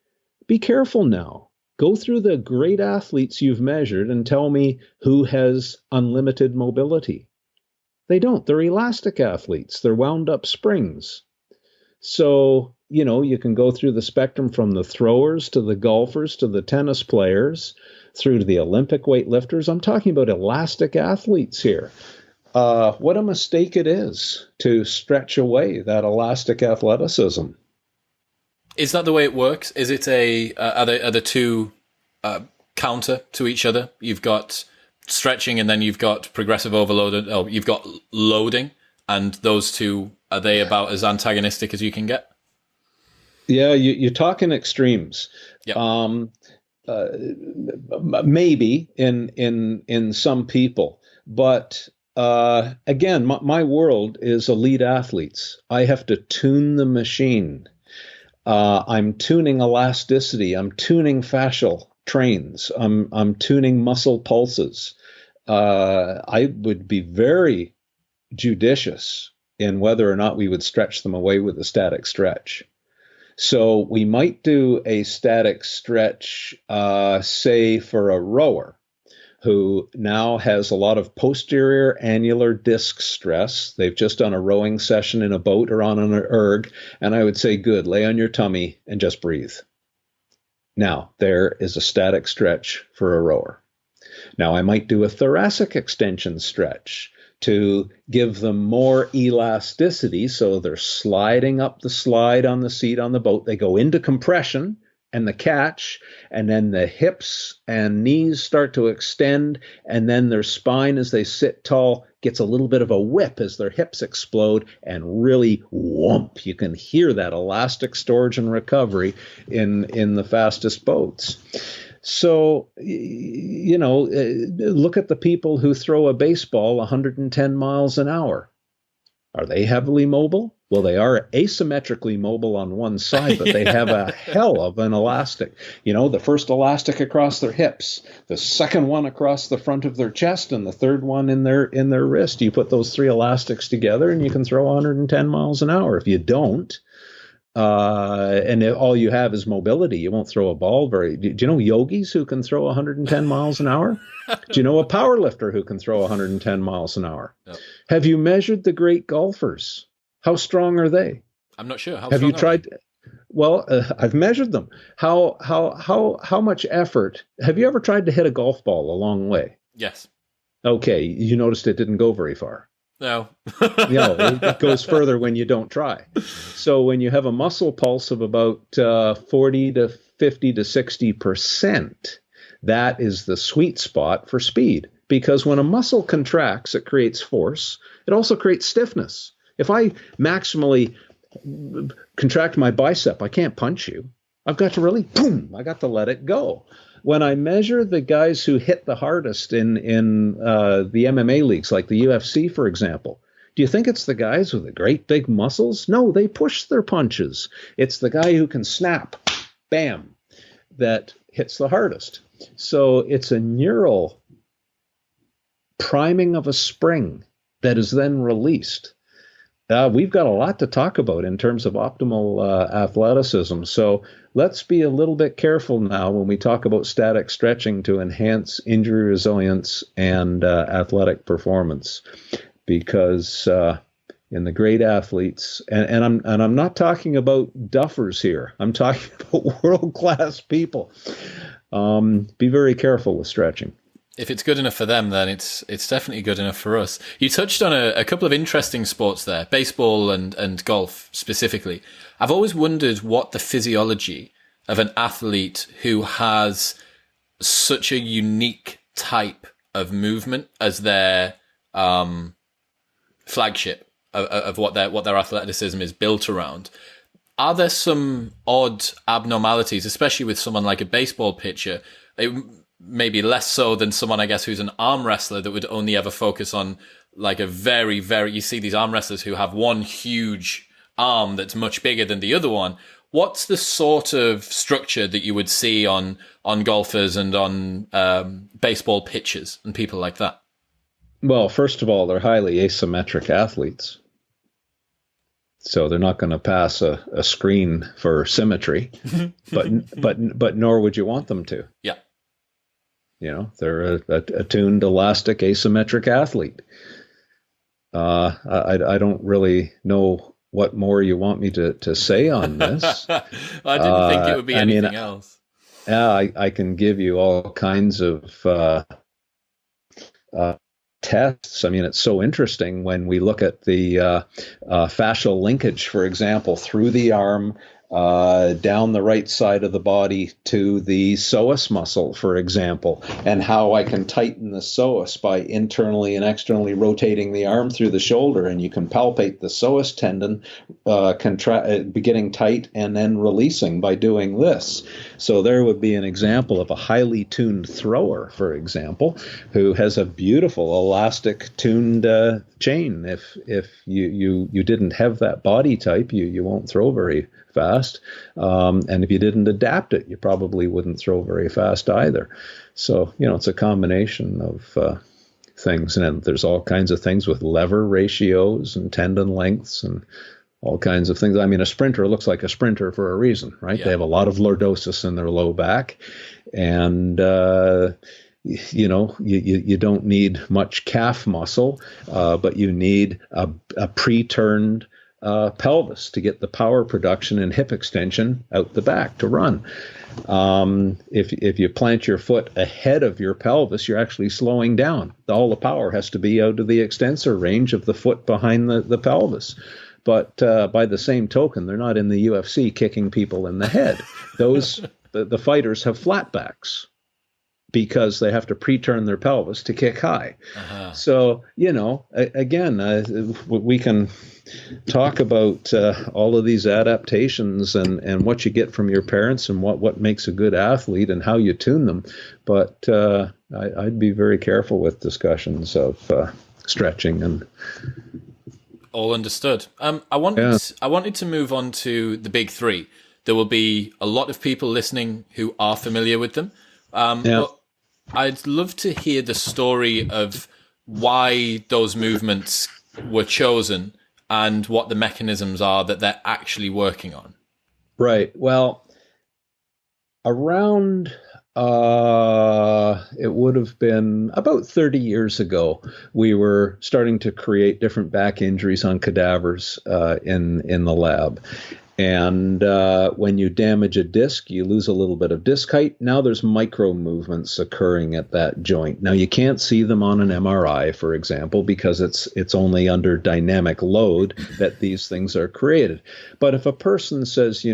Be careful now. Go through the great athletes you've measured and tell me who has unlimited mobility. They don't. They're elastic athletes. They're wound up springs. So, you can go through the spectrum from the throwers to the golfers to the tennis players through to the Olympic weightlifters. I'm talking about elastic athletes here. What a mistake it is to stretch away that elastic athleticism. Is that the way it works? Is it are the two counter to each other? You've got stretching and then you've got progressive overload. Oh, you've got loading, and those two, are they about as antagonistic as you can get? Yeah, you're talking extremes. Yep. Maybe in some people, but again, my world is elite athletes. I have to tune the machine. I'm tuning elasticity. I'm tuning fascial trains. I'm tuning muscle pulses. I would be very judicious in whether or not we would stretch them away with a static stretch. So we might do a static stretch, say for a rower who now has a lot of posterior annular disc stress. They've just done a rowing session in a boat or on an erg, and I would say, good, lay on your tummy and just breathe. Now, there is a static stretch for a rower. Now I might do a thoracic extension stretch to give them more elasticity. So they're sliding up the slide on the seat on the boat. They go into compression and the catch, and then the hips and knees start to extend, and then their spine as they sit tall gets a little bit of a whip as their hips explode, and really whoomp, you can hear that elastic storage and recovery in the fastest boats. So, look at the people who throw a baseball 110 miles an hour. Are they heavily mobile? Well, they are asymmetrically mobile on one side, but they have a hell of an elastic. The first elastic across their hips, the second one across the front of their chest, and the third one in their wrist. You put those three elastics together and you can throw 110 miles an hour. If you don't, and all you have is mobility, you won't throw a ball do you know yogis who can throw 110 miles an hour? Do you know a power lifter who can throw 110 miles an hour? No. Have you measured the great golfers? How strong are they? I'm not sure. Have you tried? Well, I've measured them. How much effort? Have you ever tried to hit a golf ball a long way? Yes. Okay, you noticed it didn't go very far. No. It goes further when you don't try. So when you have a muscle pulse of about 40 to 50 to 60%, that is the sweet spot for speed. Because when a muscle contracts, it creates force. It also creates stiffness. If I maximally contract my bicep, I can't punch you. I've got to really, boom, I got to let it go. When I measure the guys who hit the hardest in the MMA leagues, like the UFC, for example, do you think it's the guys with the great big muscles? No, they push their punches. It's the guy who can snap, bam, that hits the hardest. So it's a neural priming of a spring that is then released. We've got a lot to talk about in terms of optimal athleticism. So let's be a little bit careful now when we talk about static stretching to enhance injury resilience and athletic performance, because in the great athletes, and I'm not talking about duffers here. I'm talking about world-class people. Be very careful with stretching. If it's good enough for them, then it's definitely good enough for us. You touched on a couple of interesting sports there, baseball and golf specifically. I've always wondered what the physiology of an athlete who has such a unique type of movement as their flagship of what their athleticism is built around. Are there some odd abnormalities, especially with someone like a baseball pitcher? Maybe less so than someone, I guess, who's an arm wrestler that would only ever focus on like a very, very, you see these arm wrestlers who have one huge arm that's much bigger than the other one. What's the sort of structure that you would see on golfers and on baseball pitchers and people like that? Well, first of all, they're highly asymmetric athletes. So they're not going to pass a screen for symmetry, but nor would you want them to. Yeah. They're a tuned, elastic, asymmetric athlete. I don't really know what more you want me to say on this. I didn't think it would be anything else. I can give you all kinds of tests. I mean, it's so interesting when we look at the fascial linkage, for example, through the arm, down the right side of the body to the psoas muscle, for example, and how I can tighten the psoas by internally and externally rotating the arm through the shoulder. And you can palpate the psoas tendon beginning tight and then releasing by doing this. So there would be an example of a highly tuned thrower, for example, who has a beautiful elastic tuned chain. If you didn't have that body type, you won't throw very fast. And if you didn't adapt it, you probably wouldn't throw very fast either. So, it's a combination of things. And there's all kinds of things with lever ratios and tendon lengths and all kinds of things. I mean, a sprinter looks like a sprinter for a reason, right? Yeah. They have a lot of lordosis in their low back. And, you don't need much calf muscle, but you need a pre-turned pelvis to get the power production and hip extension out the back to run. If you plant your foot ahead of your pelvis, you're actually slowing down. All the power has to be out of the extensor range of the foot behind the pelvis. But by the same token, they're not in the UFC kicking people in the head. The fighters have flat backs because they have to pre-turn their pelvis to kick high. Uh-huh. So, again, we can talk about all of these adaptations and what you get from your parents and what makes a good athlete and how you tune them. But I'd be very careful with discussions of stretching and... All understood. I wanted to move on to the big three. There will be a lot of people listening who are familiar with them. But I'd love to hear the story of why those movements were chosen and what the mechanisms are that they're actually working on. Right. Well, around... it would have been about 30 years ago, we were starting to create different back injuries on cadavers in the lab. And when you damage a disc, you lose a little bit of disc height. Now there's micro movements occurring at that joint. Now you can't see them on an MRI, for example, because it's only under dynamic load that these things are created. But if a person says,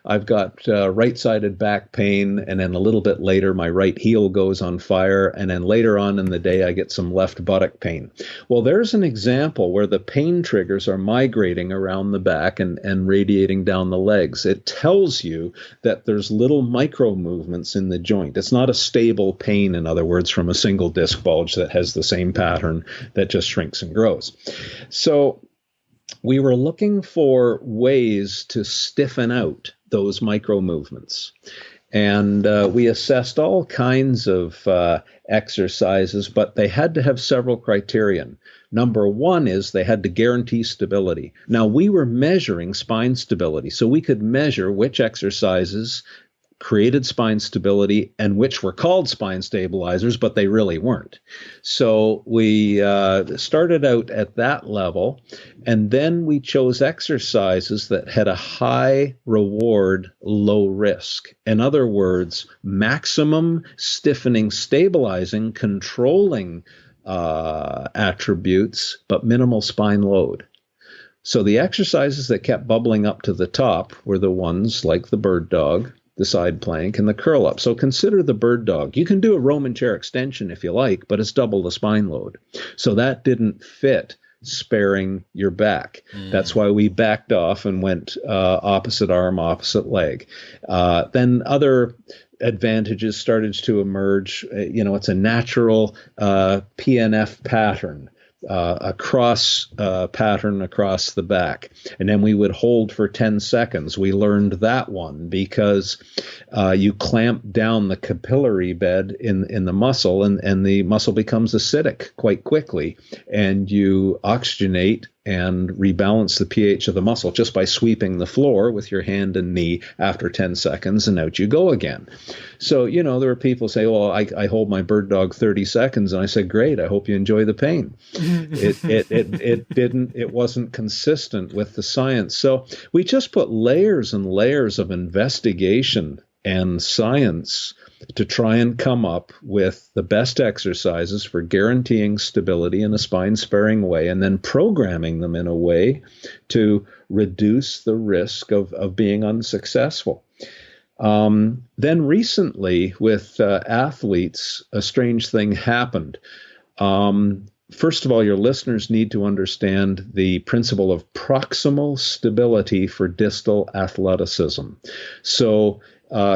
I've got right-sided back pain, and then a little bit later my right heel goes on fire, and then later on in the day I get some left buttock pain. Well, there's an example where the pain triggers are migrating around the back and radiating down the legs. It tells you that there's little micro movements in the joint. It's not a stable pain, in other words, from a single disc bulge that has the same pattern that just shrinks and grows. So we were looking for ways to stiffen out those micro movements. And we assessed all kinds of exercises, but they had to have several criterion. Number one is they had to guarantee stability. Now, we were measuring spine stability, so we could measure which exercises created spine stability and which were called spine stabilizers, but they really weren't. So we started out at that level, and then we chose exercises that had a high reward, low risk. In other words, maximum stiffening, stabilizing, controlling attributes, but minimal spine load. So the exercises that kept bubbling up to the top were the ones like the bird dog, the side plank, and the curl up. So consider the bird dog. You can do a Roman chair extension if you like, but it's double the spine load. So that didn't fit sparing your back. That's why we backed off and went opposite arm, opposite leg. Then other advantages started to emerge. It's a natural PNF pattern, a cross pattern across the back. And then we would hold for 10 seconds. We learned that one because you clamp down the capillary bed in the muscle, and the muscle becomes acidic quite quickly. And you oxygenate and rebalance the pH of the muscle just by sweeping the floor with your hand and knee after 10 seconds, and out you go again. So, there are people say, well, I hold my bird dog 30 seconds. And I said, great, I hope you enjoy the pain. It wasn't consistent with the science. So we just put layers and layers of investigation and science to try and come up with the best exercises for guaranteeing stability in a spine-sparing way, and then programming them in a way to reduce the risk of being unsuccessful. Then recently with athletes, a strange thing happened. First of all, your listeners need to understand the principle of proximal stability for distal athleticism. So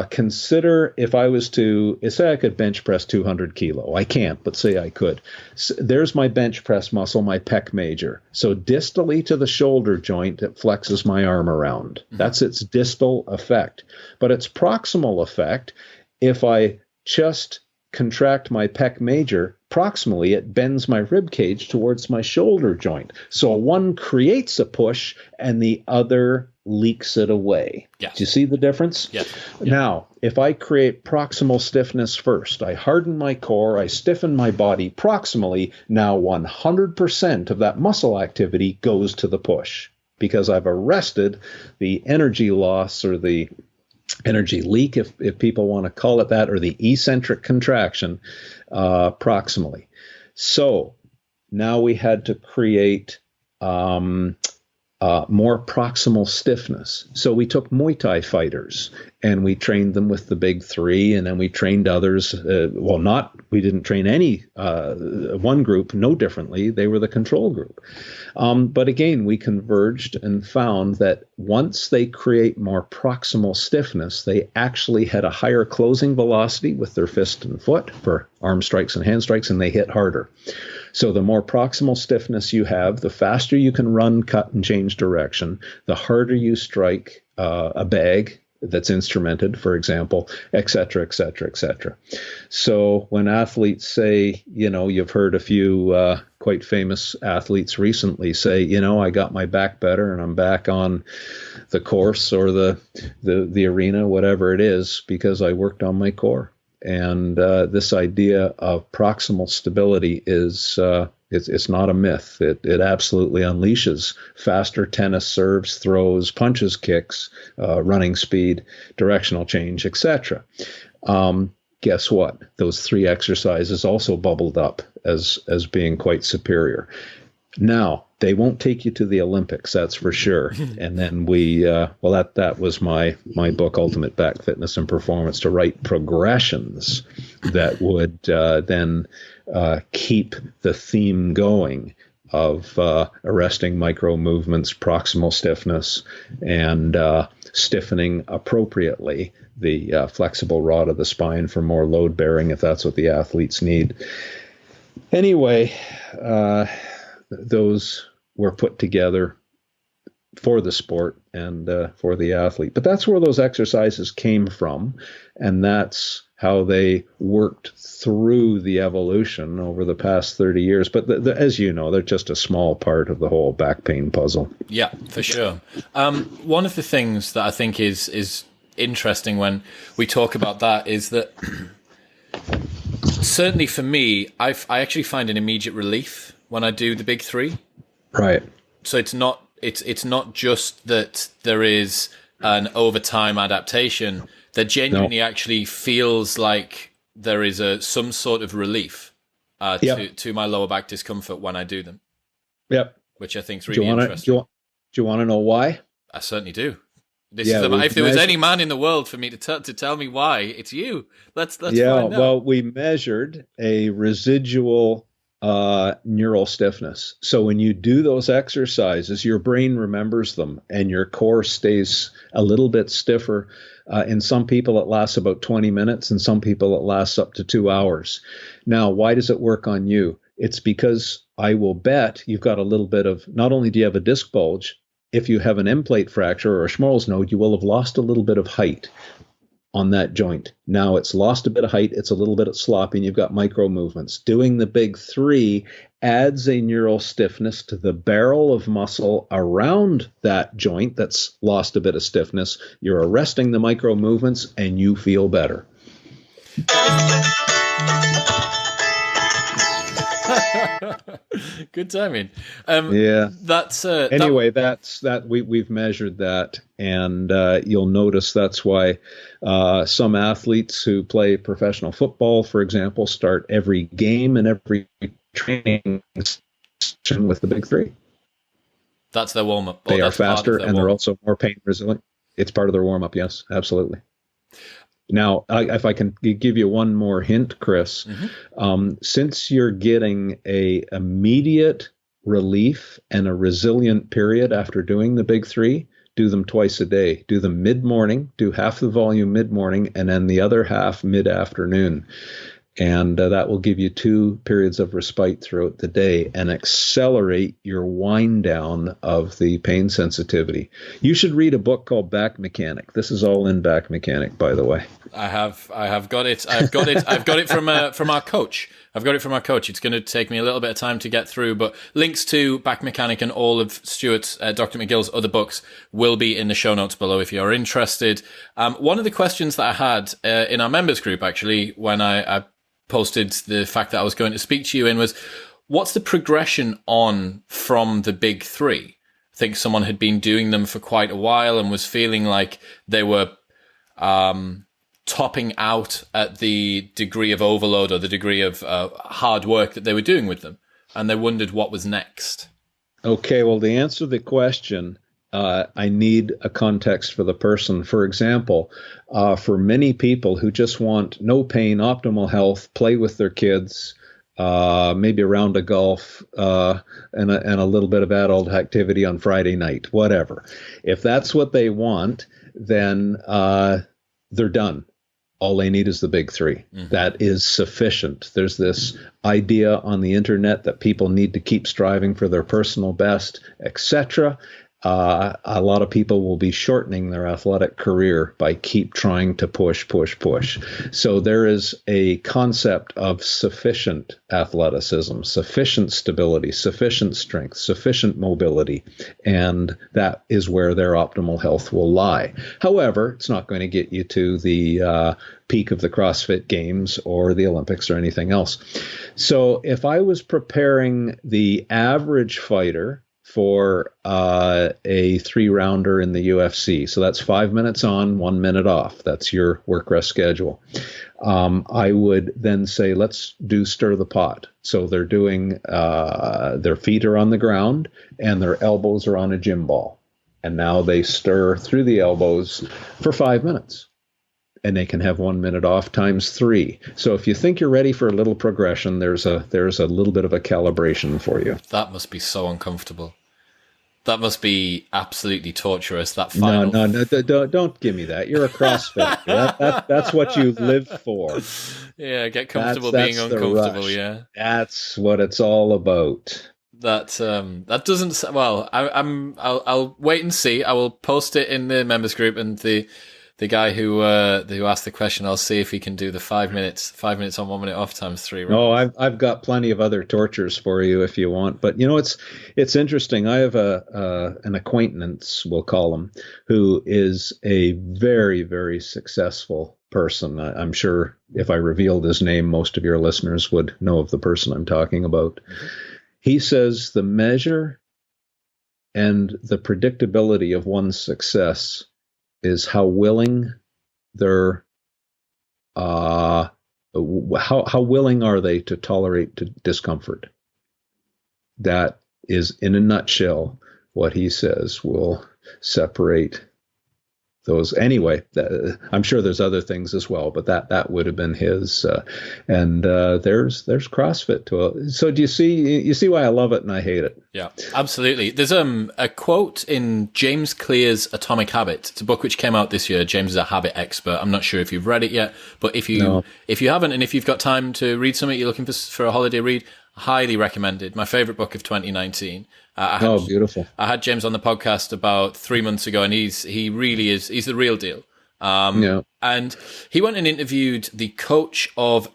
consider if I was to, say I could bench press 200 kilo. I can't, but say I could. So there's my bench press muscle, my pec major. So distally to the shoulder joint, it flexes my arm around. That's its distal effect. But its proximal effect, if I just contract my pec major, proximally, it bends my rib cage towards my shoulder joint. So one creates a push and the other leaks it away. Yes. Do you see the difference? Yes. Now, if I create proximal stiffness first, I harden my core, I stiffen my body proximally, now 100% of that muscle activity goes to the push. because I've arrested the energy loss or the energy leak, if people want to call it that, or the eccentric contraction proximally. So now we had to create more proximal stiffness. So we took Muay Thai fighters and we trained them with the Big Three, and then we trained others. We didn't train any one group no differently. They were the control group. But again, we converged and found that once they create more proximal stiffness, they actually had a higher closing velocity with their fist and foot for arm strikes and hand strikes, and they hit harder. So the more proximal stiffness you have, the faster you can run, cut, and change direction, the harder you strike a bag that's instrumented, for example, et cetera, et cetera, et cetera. So when athletes say, you've heard a few quite famous athletes recently say, I got my back better and I'm back on the course or the arena, whatever it is, because I worked on my core. And this idea of proximal stability is it's not a myth. It absolutely unleashes faster tennis serves, throws, punches, kicks, running speed, directional change, etc. Guess what? Those three exercises also bubbled up as being quite superior. Now, they won't take you to the Olympics, that's for sure. And then that was my book, Ultimate Back Fitness and Performance, to write progressions that would then keep the theme going of arresting micro movements, proximal stiffness, and stiffening appropriately the flexible rod of the spine for more load bearing if that's what the athletes need. Anyway, those were put together for the sport and for the athlete. But that's where those exercises came from, and that's how they worked through the evolution over the past 30 years. But as you know, they're just a small part of the whole back pain puzzle. Yeah, for sure. One of the things that I think is interesting when we talk about that is that certainly for me, I actually find an immediate relief when I do the Big Three. Right. So it's not just that there is an overtime adaptation. There genuinely actually feels like there is some sort of relief to my lower back discomfort when I do them. Yep. Which I think is really interesting. Do you want to know why? I certainly do. If there was any man in the world for me to tell me why, it's you. Let's find out. Well, we measured a residual neural stiffness. So when you do those exercises, your brain remembers them and your core stays a little bit stiffer. In some people, it lasts about 20 minutes. In some people, it lasts up to 2 hours. Now, why does it work on you? It's because I will bet you've got a little bit of, not only do you have a disc bulge, if you have an end plate fracture or a Schmorl's node, you will have lost a little bit of height on that joint. Now it's lost a bit of height, it's a little bit sloppy, and you've got micro movements. Doing the Big Three adds a neural stiffness to the barrel of muscle around that joint that's lost a bit of stiffness. You're arresting the micro movements and you feel better. Good timing. That's we've measured that, and you'll notice that's why some athletes who play professional football, for example, start every game and every training session with the Big Three. That's their warm up. They are faster and they're also more pain resilient. It's part of their warm up. Yes, absolutely. Now, if I can give you one more hint, Chris, since you're getting a immediate relief and a resilient period after doing the Big Three, do them twice a day. Do them mid-morning, do half the volume mid-morning, and then the other half mid-afternoon. And that will give you 2 periods of respite throughout the day and accelerate your wind down of the pain sensitivity. You should read a book called Back Mechanic. This is all in Back Mechanic, by the way. I have got it. I've got it from our coach. I've got it from our coach. It's going to take me a little bit of time to get through, but links to Back Mechanic and all of Stuart's, Dr. McGill's other books will be in the show notes below if you're interested. One of the questions that I had in our members group, actually, when I posted the fact that I was going to speak to you in was, what's the progression on from the Big Three? think someone had been doing them for quite a while and was feeling like they were topping out at the degree of overload or the degree of hard work that they were doing with them. And they wondered what was next. Okay, well, to answer the question, I need a context for the person. For example, for many people who just want no pain, optimal health, play with their kids, maybe a round of golf, and a little bit of adult activity on Friday night, whatever. If that's what they want, then they're done. All they need is the big three. Mm-hmm. That is sufficient. There's this idea on the internet that people need to keep striving for their personal best, etc. A lot of people will be shortening their athletic career by keep trying to push. So there is a concept of sufficient athleticism, sufficient stability, sufficient strength, sufficient mobility, and that is where their optimal health will lie. However, it's not going to get you to the peak of the CrossFit Games or the Olympics or anything else. So if I was preparing the average fighter for a 3-rounder in the UFC. So that's 5 minutes on, 1 minute off. That's your work rest schedule. I would then say, let's do stir the pot. So they're doing, their feet are on the ground and their elbows are on a gym ball. And now they stir through the elbows for 5 minutes. And they can have 1 minute off times 3. So if you think you're ready for a little progression, there's a little bit of a calibration for you. That must be so uncomfortable. That must be absolutely torturous. That final. No, don't give me that. You're a CrossFit. That's what you live for. Yeah, get comfortable being uncomfortable. Yeah, that's what it's all about. That doesn't. Well, I'll wait and see. I will post it in the members group, and the guy who asked the question, I'll see if he can do the 5 minutes on, 1 minute off times 3. Right? Oh, I've got plenty of other tortures for you if you want. But it's interesting. I have an acquaintance, we'll call him, who is a very, very successful person. I'm sure if I revealed his name, most of your listeners would know of the person I'm talking about. Mm-hmm. He says the measure and the predictability of one's success is how willing they're how willing are they to tolerate discomfort. That is, in a nutshell, what he says will separate those. Anyway, I'm sure there's other things as well, but that would have been his. And there's CrossFit. So do you see why I love it and I hate it? Yeah, absolutely. There's a quote in James Clear's Atomic Habit. It's a book which came out this year. James is a habit expert. I'm not sure if you've read it yet, but if you haven't, and if you've got time to read something, you're looking for a holiday read, highly recommended. My favorite book of 2019. Beautiful. I had James on the podcast about 3 months ago, and he's the real deal. And he went and interviewed the coach of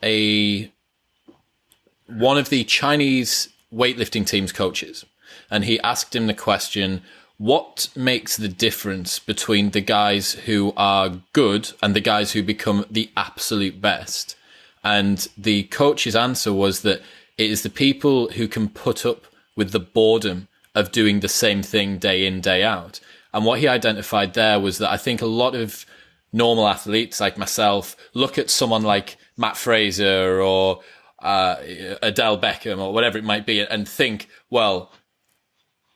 one of the Chinese weightlifting team's coaches. And he asked him the question, what makes the difference between the guys who are good and the guys who become the absolute best? And the coach's answer was that it is the people who can put up with the boredom of doing the same thing day in, day out. And what he identified there was that I think a lot of normal athletes like myself look at someone like Matt Fraser or Adele Beckham or whatever it might be and think, well,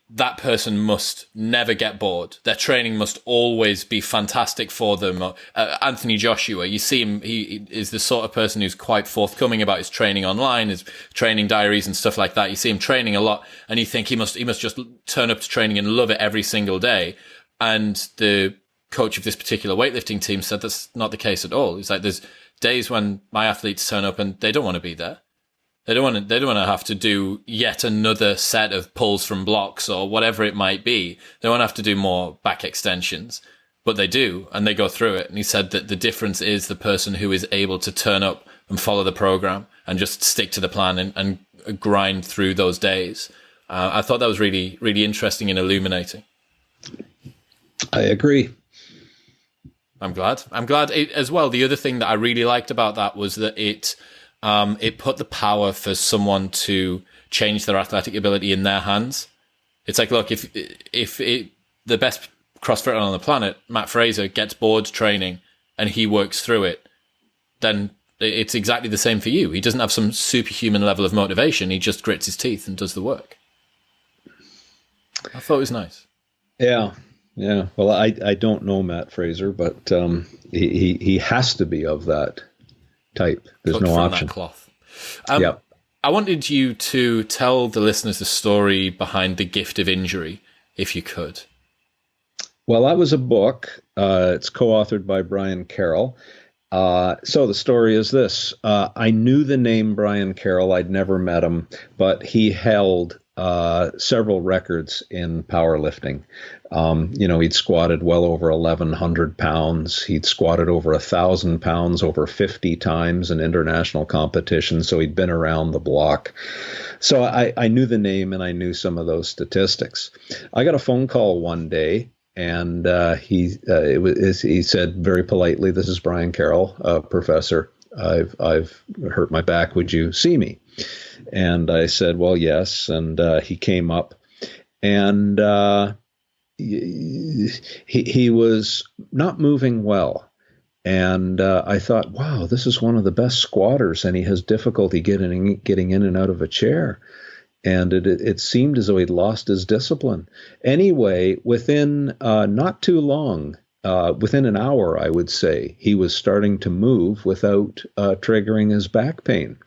that person must never get bored. Their training must always be fantastic for them. Anthony Joshua, you see him, he is the sort of person who's quite forthcoming about his training online, his training diaries and stuff like that. You see him training a lot and you think he must just turn up to training and love it every single day. And the coach of this particular weightlifting team said that's not the case at all. It's like there's days when my athletes turn up and they don't want to be there. They don't want to have to do yet another set of pulls from blocks or whatever it might be. They won't have to do more back extensions, but they do, and they go through it. And he said that the difference is the person who is able to turn up and follow the program and just stick to the plan and grind through those days. I thought that was really, really interesting and illuminating. I agree. I'm glad as well. The other thing that I really liked about that was that it put the power for someone to change their athletic ability in their hands. It's like, look, if the best CrossFitter on the planet, Matt Fraser, gets bored training and he works through it, then it's exactly the same for you. He doesn't have some superhuman level of motivation. He just grits his teeth and does the work. I thought it was nice. Yeah. Yeah. Well, I don't know Matt Fraser, but he has to be of that type. There's no option. That cloth. Yeah. I wanted you to tell the listeners the story behind the gift of injury, if you could. Well, that was a book. It's co-authored by Brian Carroll. So the story is this. I knew the name Brian Carroll. I'd never met him, but he held several records in powerlifting. He'd squatted well over 1,100 pounds. He'd squatted over 1,000 pounds over 50 times in international competition. So he'd been around the block. So I knew the name and I knew some of those statistics. I got a phone call one day. And he said very politely, "This is Brian Carroll, professor. I've hurt my back. Would you see me?" And I said, "Well, yes." And he came up, and he was not moving well. And I thought, "Wow, this is one of the best squatters, and he has difficulty getting in and out of a chair." And it seemed as though he'd lost his discipline. Anyway, within not too long, within an hour, I would say, he was starting to move without triggering his back pain.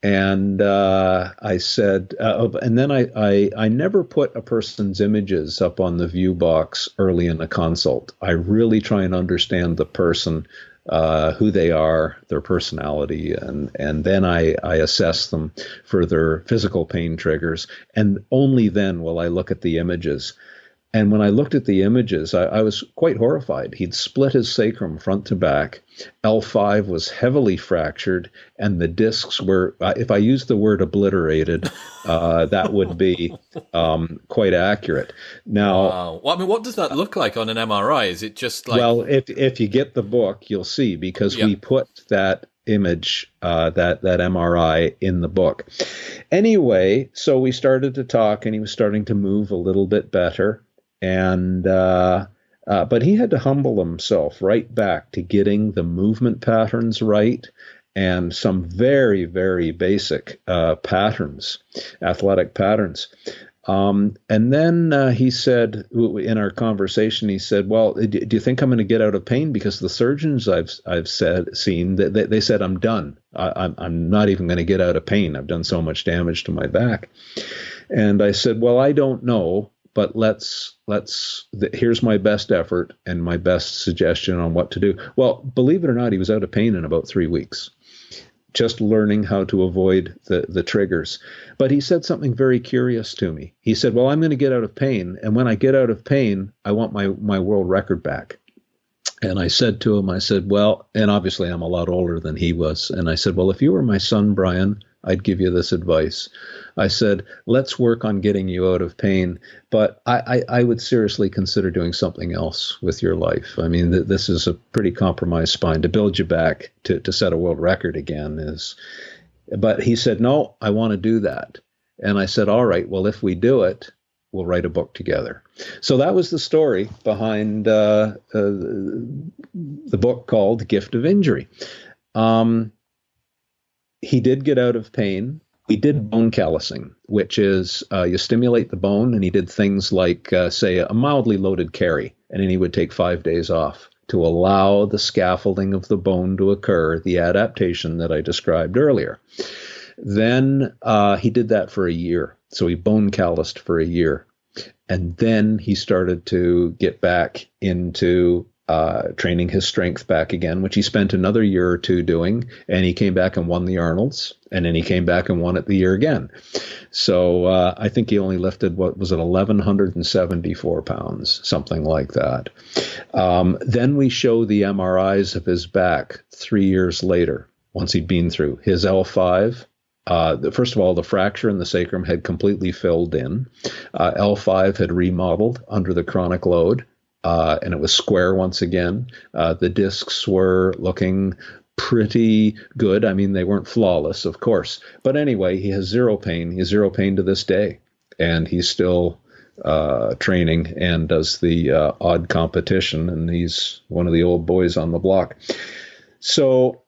And I said, and then I never put a person's images up on the view box early in a consult. I really try and understand the person, who they are, their personality, and then I assess them for their physical pain triggers. And only then will I look at the images. And when I looked at the images, I was quite horrified. He'd split his sacrum front to back. L5 was heavily fractured, and the discs were, if I use the word obliterated, that would be quite accurate. Now, wow. Well, I mean, what does that look like on an MRI? Is it just like... Well, if you get the book, you'll see, because we put that image, that MRI in the book. Anyway, so we started to talk, and he was starting to move a little bit better. And but he had to humble himself right back to getting the movement patterns right and some very, very basic patterns, athletic patterns. And then he said, in our conversation, he said, "Well, do you think I'm going to get out of pain? Because the surgeons I've seen, they said I'm done. I'm not even going to get out of pain. I've done so much damage to my back." And I said, "Well, I don't know. But here's my best effort and my best suggestion on what to do." Well, believe it or not, he was out of pain in about 3 weeks, just learning how to avoid the triggers. But he said something very curious to me. He said, "Well, I'm going to get out of pain. And when I get out of pain, I want my world record back." And I said to him, "Well," and obviously I'm a lot older than he was. And I said, "Well, if you were my son, Brian, I'd give you this advice." I said, "Let's work on getting you out of pain, but I would seriously consider doing something else with your life. I mean, this is a pretty compromised spine. To build you back to set a world record again is..." But he said, "No, I want to do that." And I said, "All right, well, if we do it, we'll write a book together." So that was the story behind the book called Gift of Injury. He did get out of pain. We did bone callousing, which is you stimulate the bone, and he did things like, say, a mildly loaded carry, and then he would take 5 days off to allow the scaffolding of the bone to occur, the adaptation that I described earlier. Then he did that for a year. So he bone calloused for a year. And then he started to get back into training his strength back again, which he spent another year or two doing. And he came back and won the Arnolds. And then he came back and won it the year again. So I think he only lifted, 1,174 pounds, something like that. Then we show the MRIs of his back 3 years later, once he'd been through his L5. First of all, the fracture in the sacrum had completely filled in. L5 had remodeled under the chronic load, and it was square once again. The discs were looking pretty good. I mean, they weren't flawless, of course. But anyway, he has zero pain. He has zero pain to this day. And he's still training and does the odd competition, and he's one of the old boys on the block. So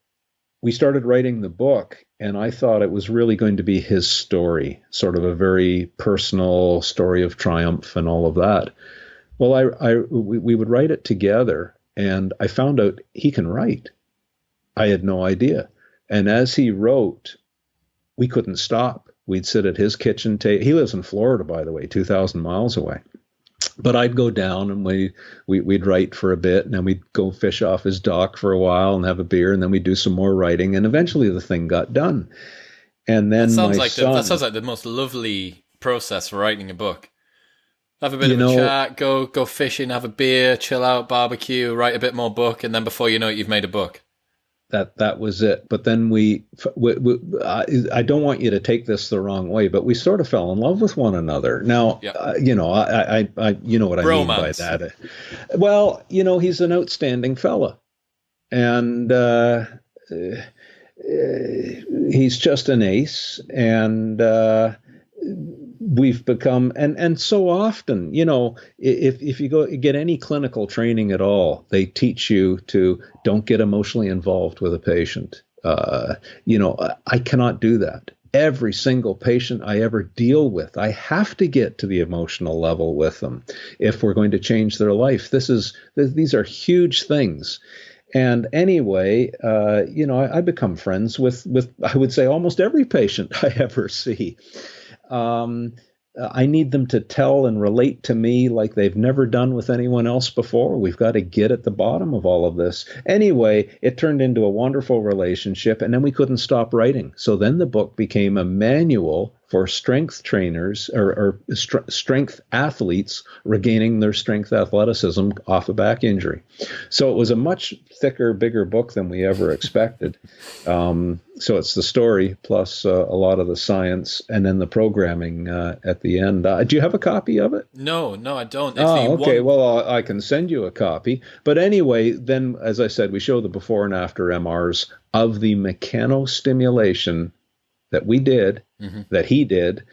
we started writing the book, and I thought it was really going to be his story, sort of a very personal story of triumph and all of that. Well, we would write it together, and I found out he can write. I had no idea. And as he wrote, we couldn't stop. We'd sit at his kitchen table. He lives in Florida, by the way, 2,000 miles away. But I'd go down and we'd write for a bit, and then we'd go fish off his dock for a while and have a beer, and then we'd do some more writing, and eventually the thing got done. And then that sounds like the most lovely process for writing a book. Have a bit of a chat, go fishing, have a beer, chill out, barbecue, write a bit more book, and then before you know it, you've made a book. That was it. But then I don't want you to take this the wrong way, but we sort of fell in love with one another. Now, I you know what I mean by that. Well, he's an outstanding fella, and he's just an ace, and we've become, and so often, if you get any clinical training at all, they teach you to don't get emotionally involved with a patient. I cannot do that. Every single patient I ever deal with, I have to get to the emotional level with them if we're going to change their life. These are huge things. And anyway, I become friends with I would say almost every patient I ever see. I need them to tell and relate to me like they've never done with anyone else before. We've got to get at the bottom of all of this. Anyway, it turned into a wonderful relationship, and then we couldn't stop writing. So then the book became a manual for strength trainers or strength athletes regaining their strength athleticism off a back injury. So it was a much thicker, bigger book than we ever expected. So it's the story plus a lot of the science and then the programming at the end. Do you have a copy of it? No, I don't. Okay. Well, I can send you a copy. But anyway, then, as I said, we show the before and after MRs of the mechanostimulation that we did, that he did,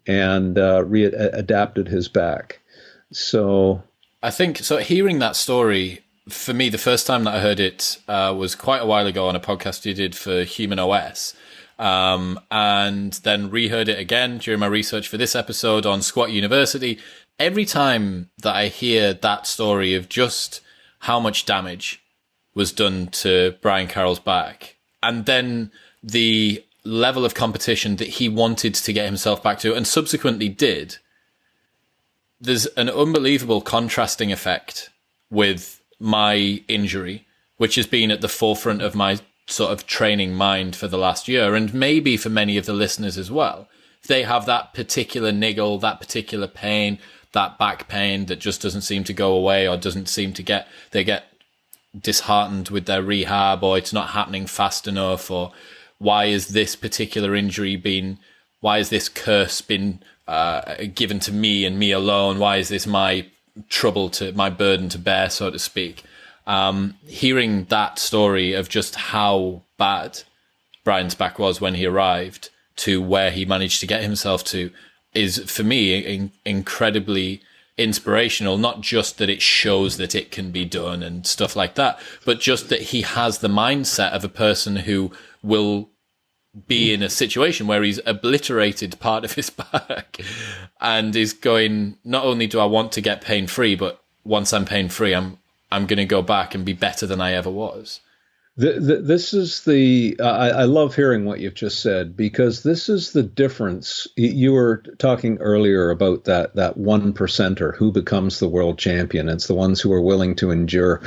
and adapted his back. So I think, hearing that story, for me, the first time that I heard it was quite a while ago on a podcast you did for Human OS, and then reheard it again during my research for this episode on Squat University. Every time that I hear that story of just how much damage was done to Brian Carroll's back, and then the level of competition that he wanted to get himself back to and subsequently did, there's an unbelievable contrasting effect with my injury, which has been at the forefront of my sort of training mind for the last year, and maybe for many of the listeners as well. They have that particular niggle, that particular pain, that back pain that just doesn't seem to go away, or doesn't seem to they get disheartened with their rehab, or it's not happening fast enough, or why is this particular injury why is this curse been given to me and me alone? Why is this my burden to bear, so to speak? Hearing that story of just how bad Brian's back was when he arrived to where he managed to get himself to is, for me, incredibly inspirational. Not just that it shows that it can be done and stuff like that, but just that he has the mindset of a person who will be in a situation where he's obliterated part of his back and is going, not only do I want to get pain-free, but once I'm pain-free, I'm going to go back and be better than I ever was. This is I love hearing what you've just said, because this is the difference. You were talking earlier about that 1%er who becomes the world champion. It's the ones who are willing to endure.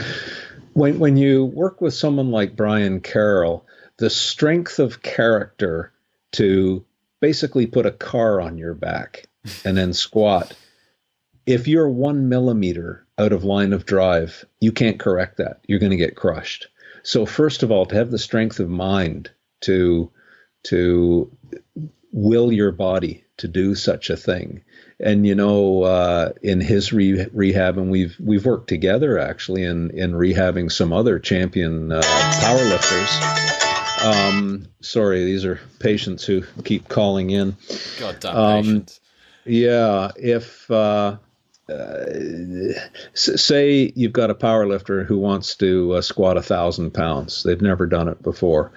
When you work with someone like Brian Carroll, the strength of character to basically put a car on your back and then squat. If you're 1 millimeter out of line of drive, you can't correct that. You're going to get crushed. So first of all, to have the strength of mind to will your body to do such a thing. And, in his rehab, and we've worked together actually in rehabbing some other champion powerlifters. Sorry, these are patients who keep calling in. Goddamn patients. Yeah, if say you've got a power lifter who wants to squat 1,000 pounds. They've never done it before.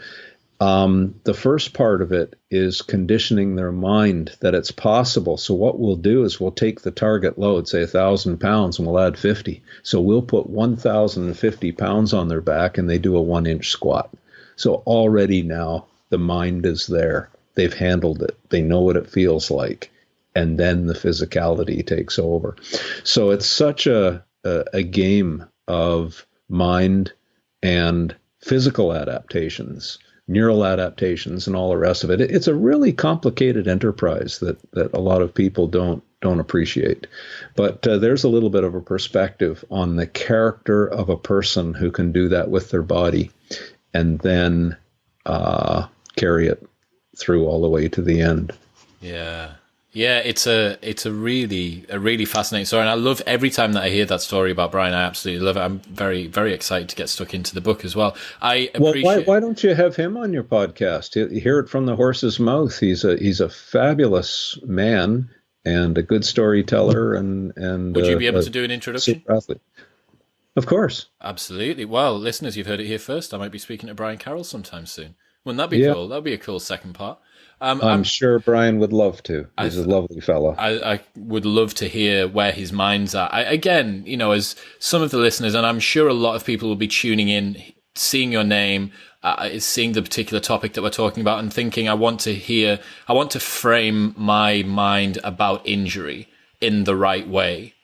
The first part of it is conditioning their mind that it's possible. So what we'll do is we'll take the target load, say 1,000 pounds, and we'll add 50. So we'll put 1,050 pounds on their back and they do a 1-inch squat. So already now the mind is there. They've handled it. They know what it feels like. And then the physicality takes over. So it's such a game of mind and physical adaptations, neural adaptations, and all the rest of it. It's a really complicated enterprise that a lot of people don't appreciate. But there's a little bit of a perspective on the character of a person who can do that with their body and then carry it through all the way to the end. Yeah. Yeah, it's a really fascinating story, and I love every time that I hear that story about Brian. I absolutely love it. I'm very, very excited to get stuck into the book as well. I appreciate. Why don't you have him on your podcast? You hear it from the horse's mouth. He's a fabulous man and a good storyteller. And would you be able to do an introduction? Athlete. Of course. Absolutely. Well, listeners, you've heard it here first. I might be speaking to Brian Carroll sometime soon. Wouldn't that be cool? That'd be a cool second part. I'm sure Brian would love to. He's a lovely fellow. I would love to hear where his mind's at. Again, as some of the listeners, and I'm sure a lot of people will be tuning in, seeing your name, seeing the particular topic that we're talking about and thinking, I want to frame my mind about injury in the right way.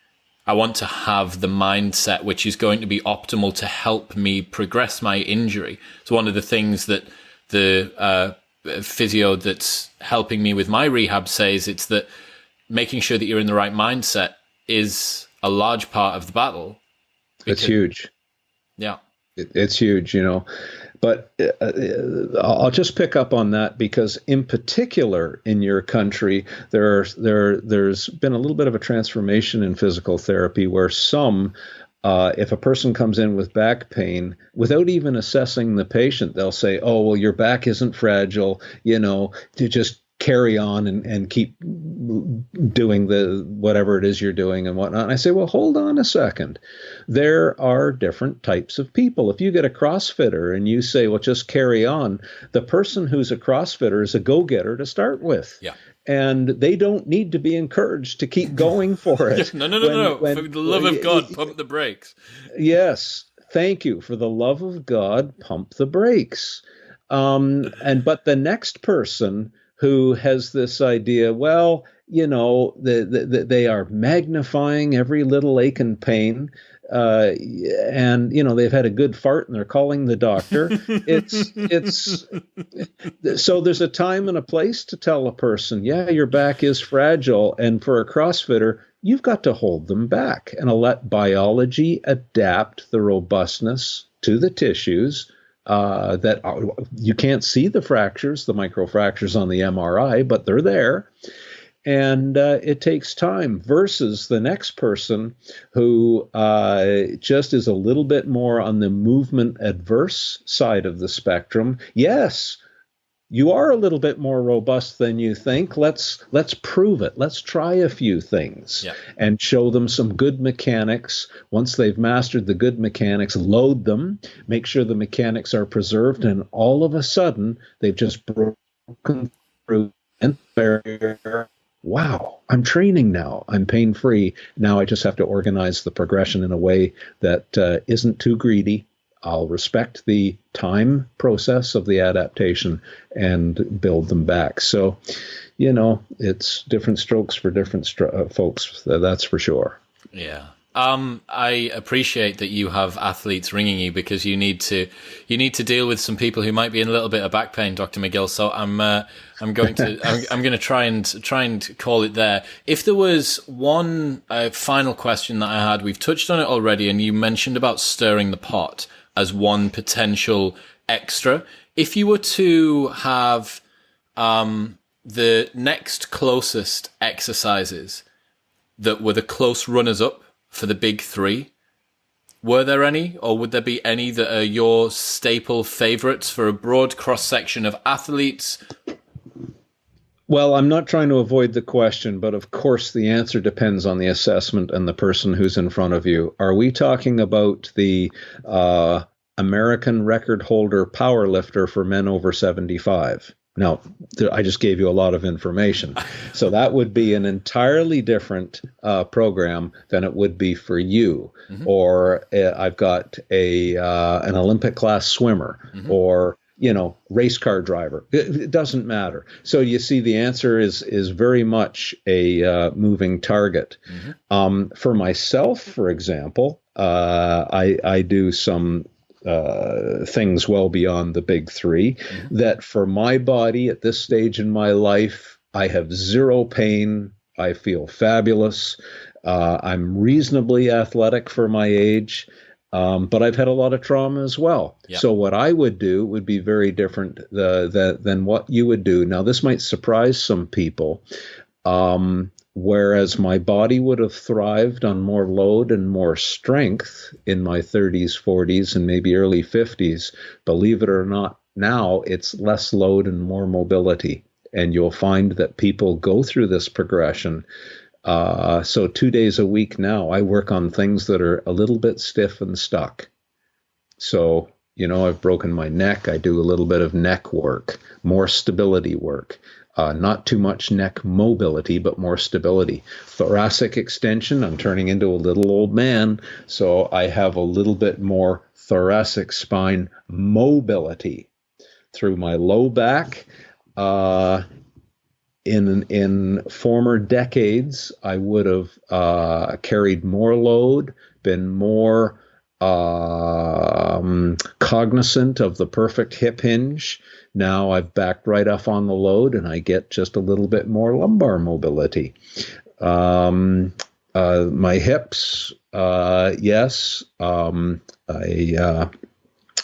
I want to have the mindset which is going to be optimal to help me progress my injury. It's one of the things that the physio that's helping me with my rehab says. It's that making sure that you're in the right mindset is a large part of the battle. It's huge. Yeah. It's huge, but I'll just pick up on that because in particular in your country, there's been a little bit of a transformation in physical therapy where if a person comes in with back pain, without even assessing the patient, they'll say, oh, well, your back isn't fragile, to just carry on and keep doing whatever it is you're doing and whatnot. And I say, well, hold on a second. There are different types of people. If you get a CrossFitter and you say, well, just carry on, the person who's a CrossFitter is a go-getter to start with. Yeah. And they don't need to be encouraged to keep going for it. No. For the love of God, pump the brakes. Yes. Thank you. For the love of God, pump the brakes. But the next person who has this idea, well, they are magnifying every little ache and pain. And they've had a good fart and they're calling the doctor. It's so there's a time and a place to tell a person, yeah, your back is fragile. And for a CrossFitter, you've got to hold them back and let biology adapt the robustness to the tissues. You can't see the fractures, the microfractures on the MRI, but they're there. And it takes time versus the next person who just is a little bit more on the movement adverse side of the spectrum. Yes, you are a little bit more robust than you think. Let's prove it. Let's try a few things and show them some good mechanics. Once they've mastered the good mechanics, load them, make sure the mechanics are preserved, and all of a sudden they've just broken through the barrier. Wow, I'm training now. I'm pain-free. Now I just have to organize the progression in a way that isn't too greedy. I'll respect the time process of the adaptation and build them back. So, it's different strokes for different folks. That's for sure. Yeah. I appreciate that you have athletes ringing you because you need to deal with some people who might be in a little bit of back pain, Dr. McGill. So I'm going to try and call it there. If there was one final question that I had, we've touched on it already, and you mentioned about stirring the pot as one potential extra. If you were to have the next closest exercises that were the close runners up for the big three, were there any, or would there be any that are your staple favorites for a broad cross section of athletes? Well, I'm not trying to avoid the question, but of course the answer depends on the assessment and the person who's in front of you. Are we talking about the American record holder powerlifter for men over 75? Now, I just gave you a lot of information. So that would be an entirely different program than it would be for you. Mm-hmm. Or I've got an Olympic class swimmer, mm-hmm. or race car driver. It doesn't matter. So you see, the answer is very much a moving target. Mm-hmm. For myself, for example, I do some things well beyond the big three, mm-hmm. that for my body at this stage in my life, I have zero pain. I feel fabulous. I'm reasonably athletic for my age. But I've had a lot of trauma as well. Yep. So what I would do would be very different than what you would do. Now, this might surprise some people. Whereas my body would have thrived on more load and more strength in my 30s, 40s, and maybe early 50s, believe it or not, now it's less load and more mobility. And you'll find that people go through this progression. So 2 days a week now, I work on things that are a little bit stiff and stuck. So, I've broken my neck. I do a little bit of neck work, more stability work. Not too much neck mobility, but more stability. Thoracic extension, I'm turning into a little old man, so I have a little bit more thoracic spine mobility through my low back. In former decades, I would have carried more load, been more cognizant of the perfect hip hinge. Now I've backed right off on the load and I get just a little bit more lumbar mobility. My hips, yes.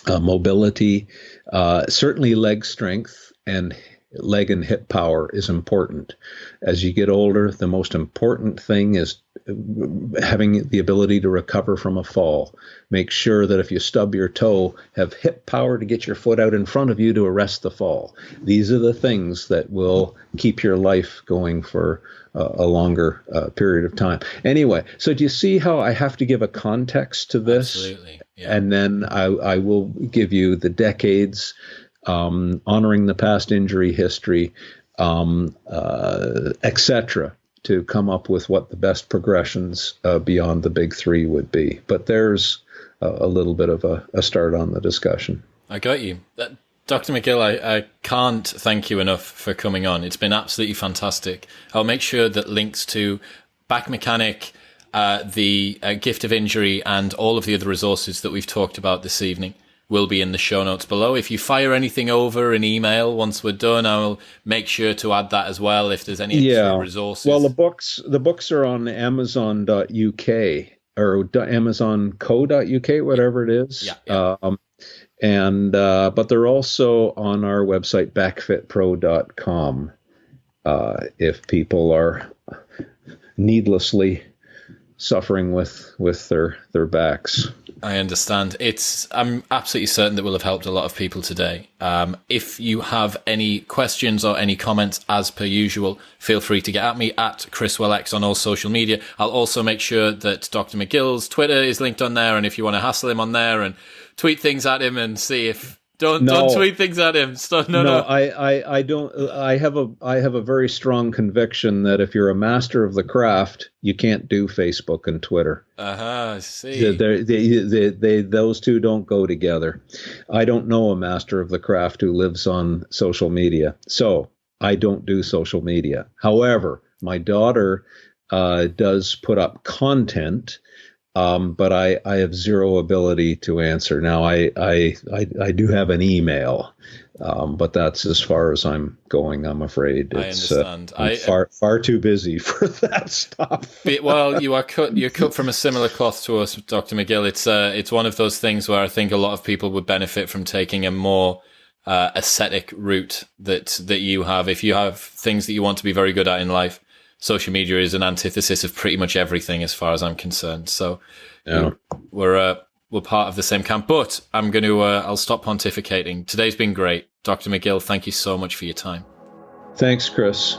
Mobility, certainly leg strength and leg and hip power is important. As you get older, the most important thing is having the ability to recover from a fall. Make sure that if you stub your toe, have hip power to get your foot out in front of you to arrest the fall. These are the things that will keep your life going for a longer period of time. Anyway, so do you see how I have to give a context to this? Absolutely. Yeah. And then I will give you the decades, honoring the past injury history, etc., to come up with what the best progressions beyond the big three would be. But there's a little bit of a start on the discussion. I got you. Dr. McGill, I can't thank you enough for coming on. It's been absolutely fantastic. I'll make sure that links to Back Mechanic, the gift of injury, and all of the other resources that we've talked about this evening will be in the show notes below. If you fire anything over an email once we're done, I'll make sure to add that as well if there's any extra resources. Well, the books are on Amazon.uk or Amazon.co.uk, whatever it is. Yeah. But they're also on our website, backfitpro.com, if people are needlessly suffering with their backs. I understand. I'm absolutely certain that we'll have helped a lot of people today. If you have any questions or any comments, as per usual, feel free to get at me at ChrisWellX on all social media. I'll also make sure that Dr. McGill's Twitter is linked on there, and if you want to hassle him on there and tweet things at him and see if Don't tweet things at him. No. I don't. I have a very strong conviction that if you're a master of the craft, you can't do Facebook and Twitter. I see. Those two don't go together. I don't know a master of the craft who lives on social media, so I don't do social media. However, my daughter does put up content. But I have zero ability to answer. Now, I do have an email, but that's as far as I'm going, I'm afraid. I understand. I'm far too busy for that stuff. Well, you're cut from a similar cloth to us, Dr. McGill. It's one of those things where I think a lot of people would benefit from taking a more ascetic route that you have. If you have things that you want to be very good at in life, social media is an antithesis of pretty much everything as far as I'm concerned. So yeah. We're part of the same camp, but I'm going to, I'll stop pontificating. Today's been great. Dr. McGill, thank you so much for your time. Thanks, Chris.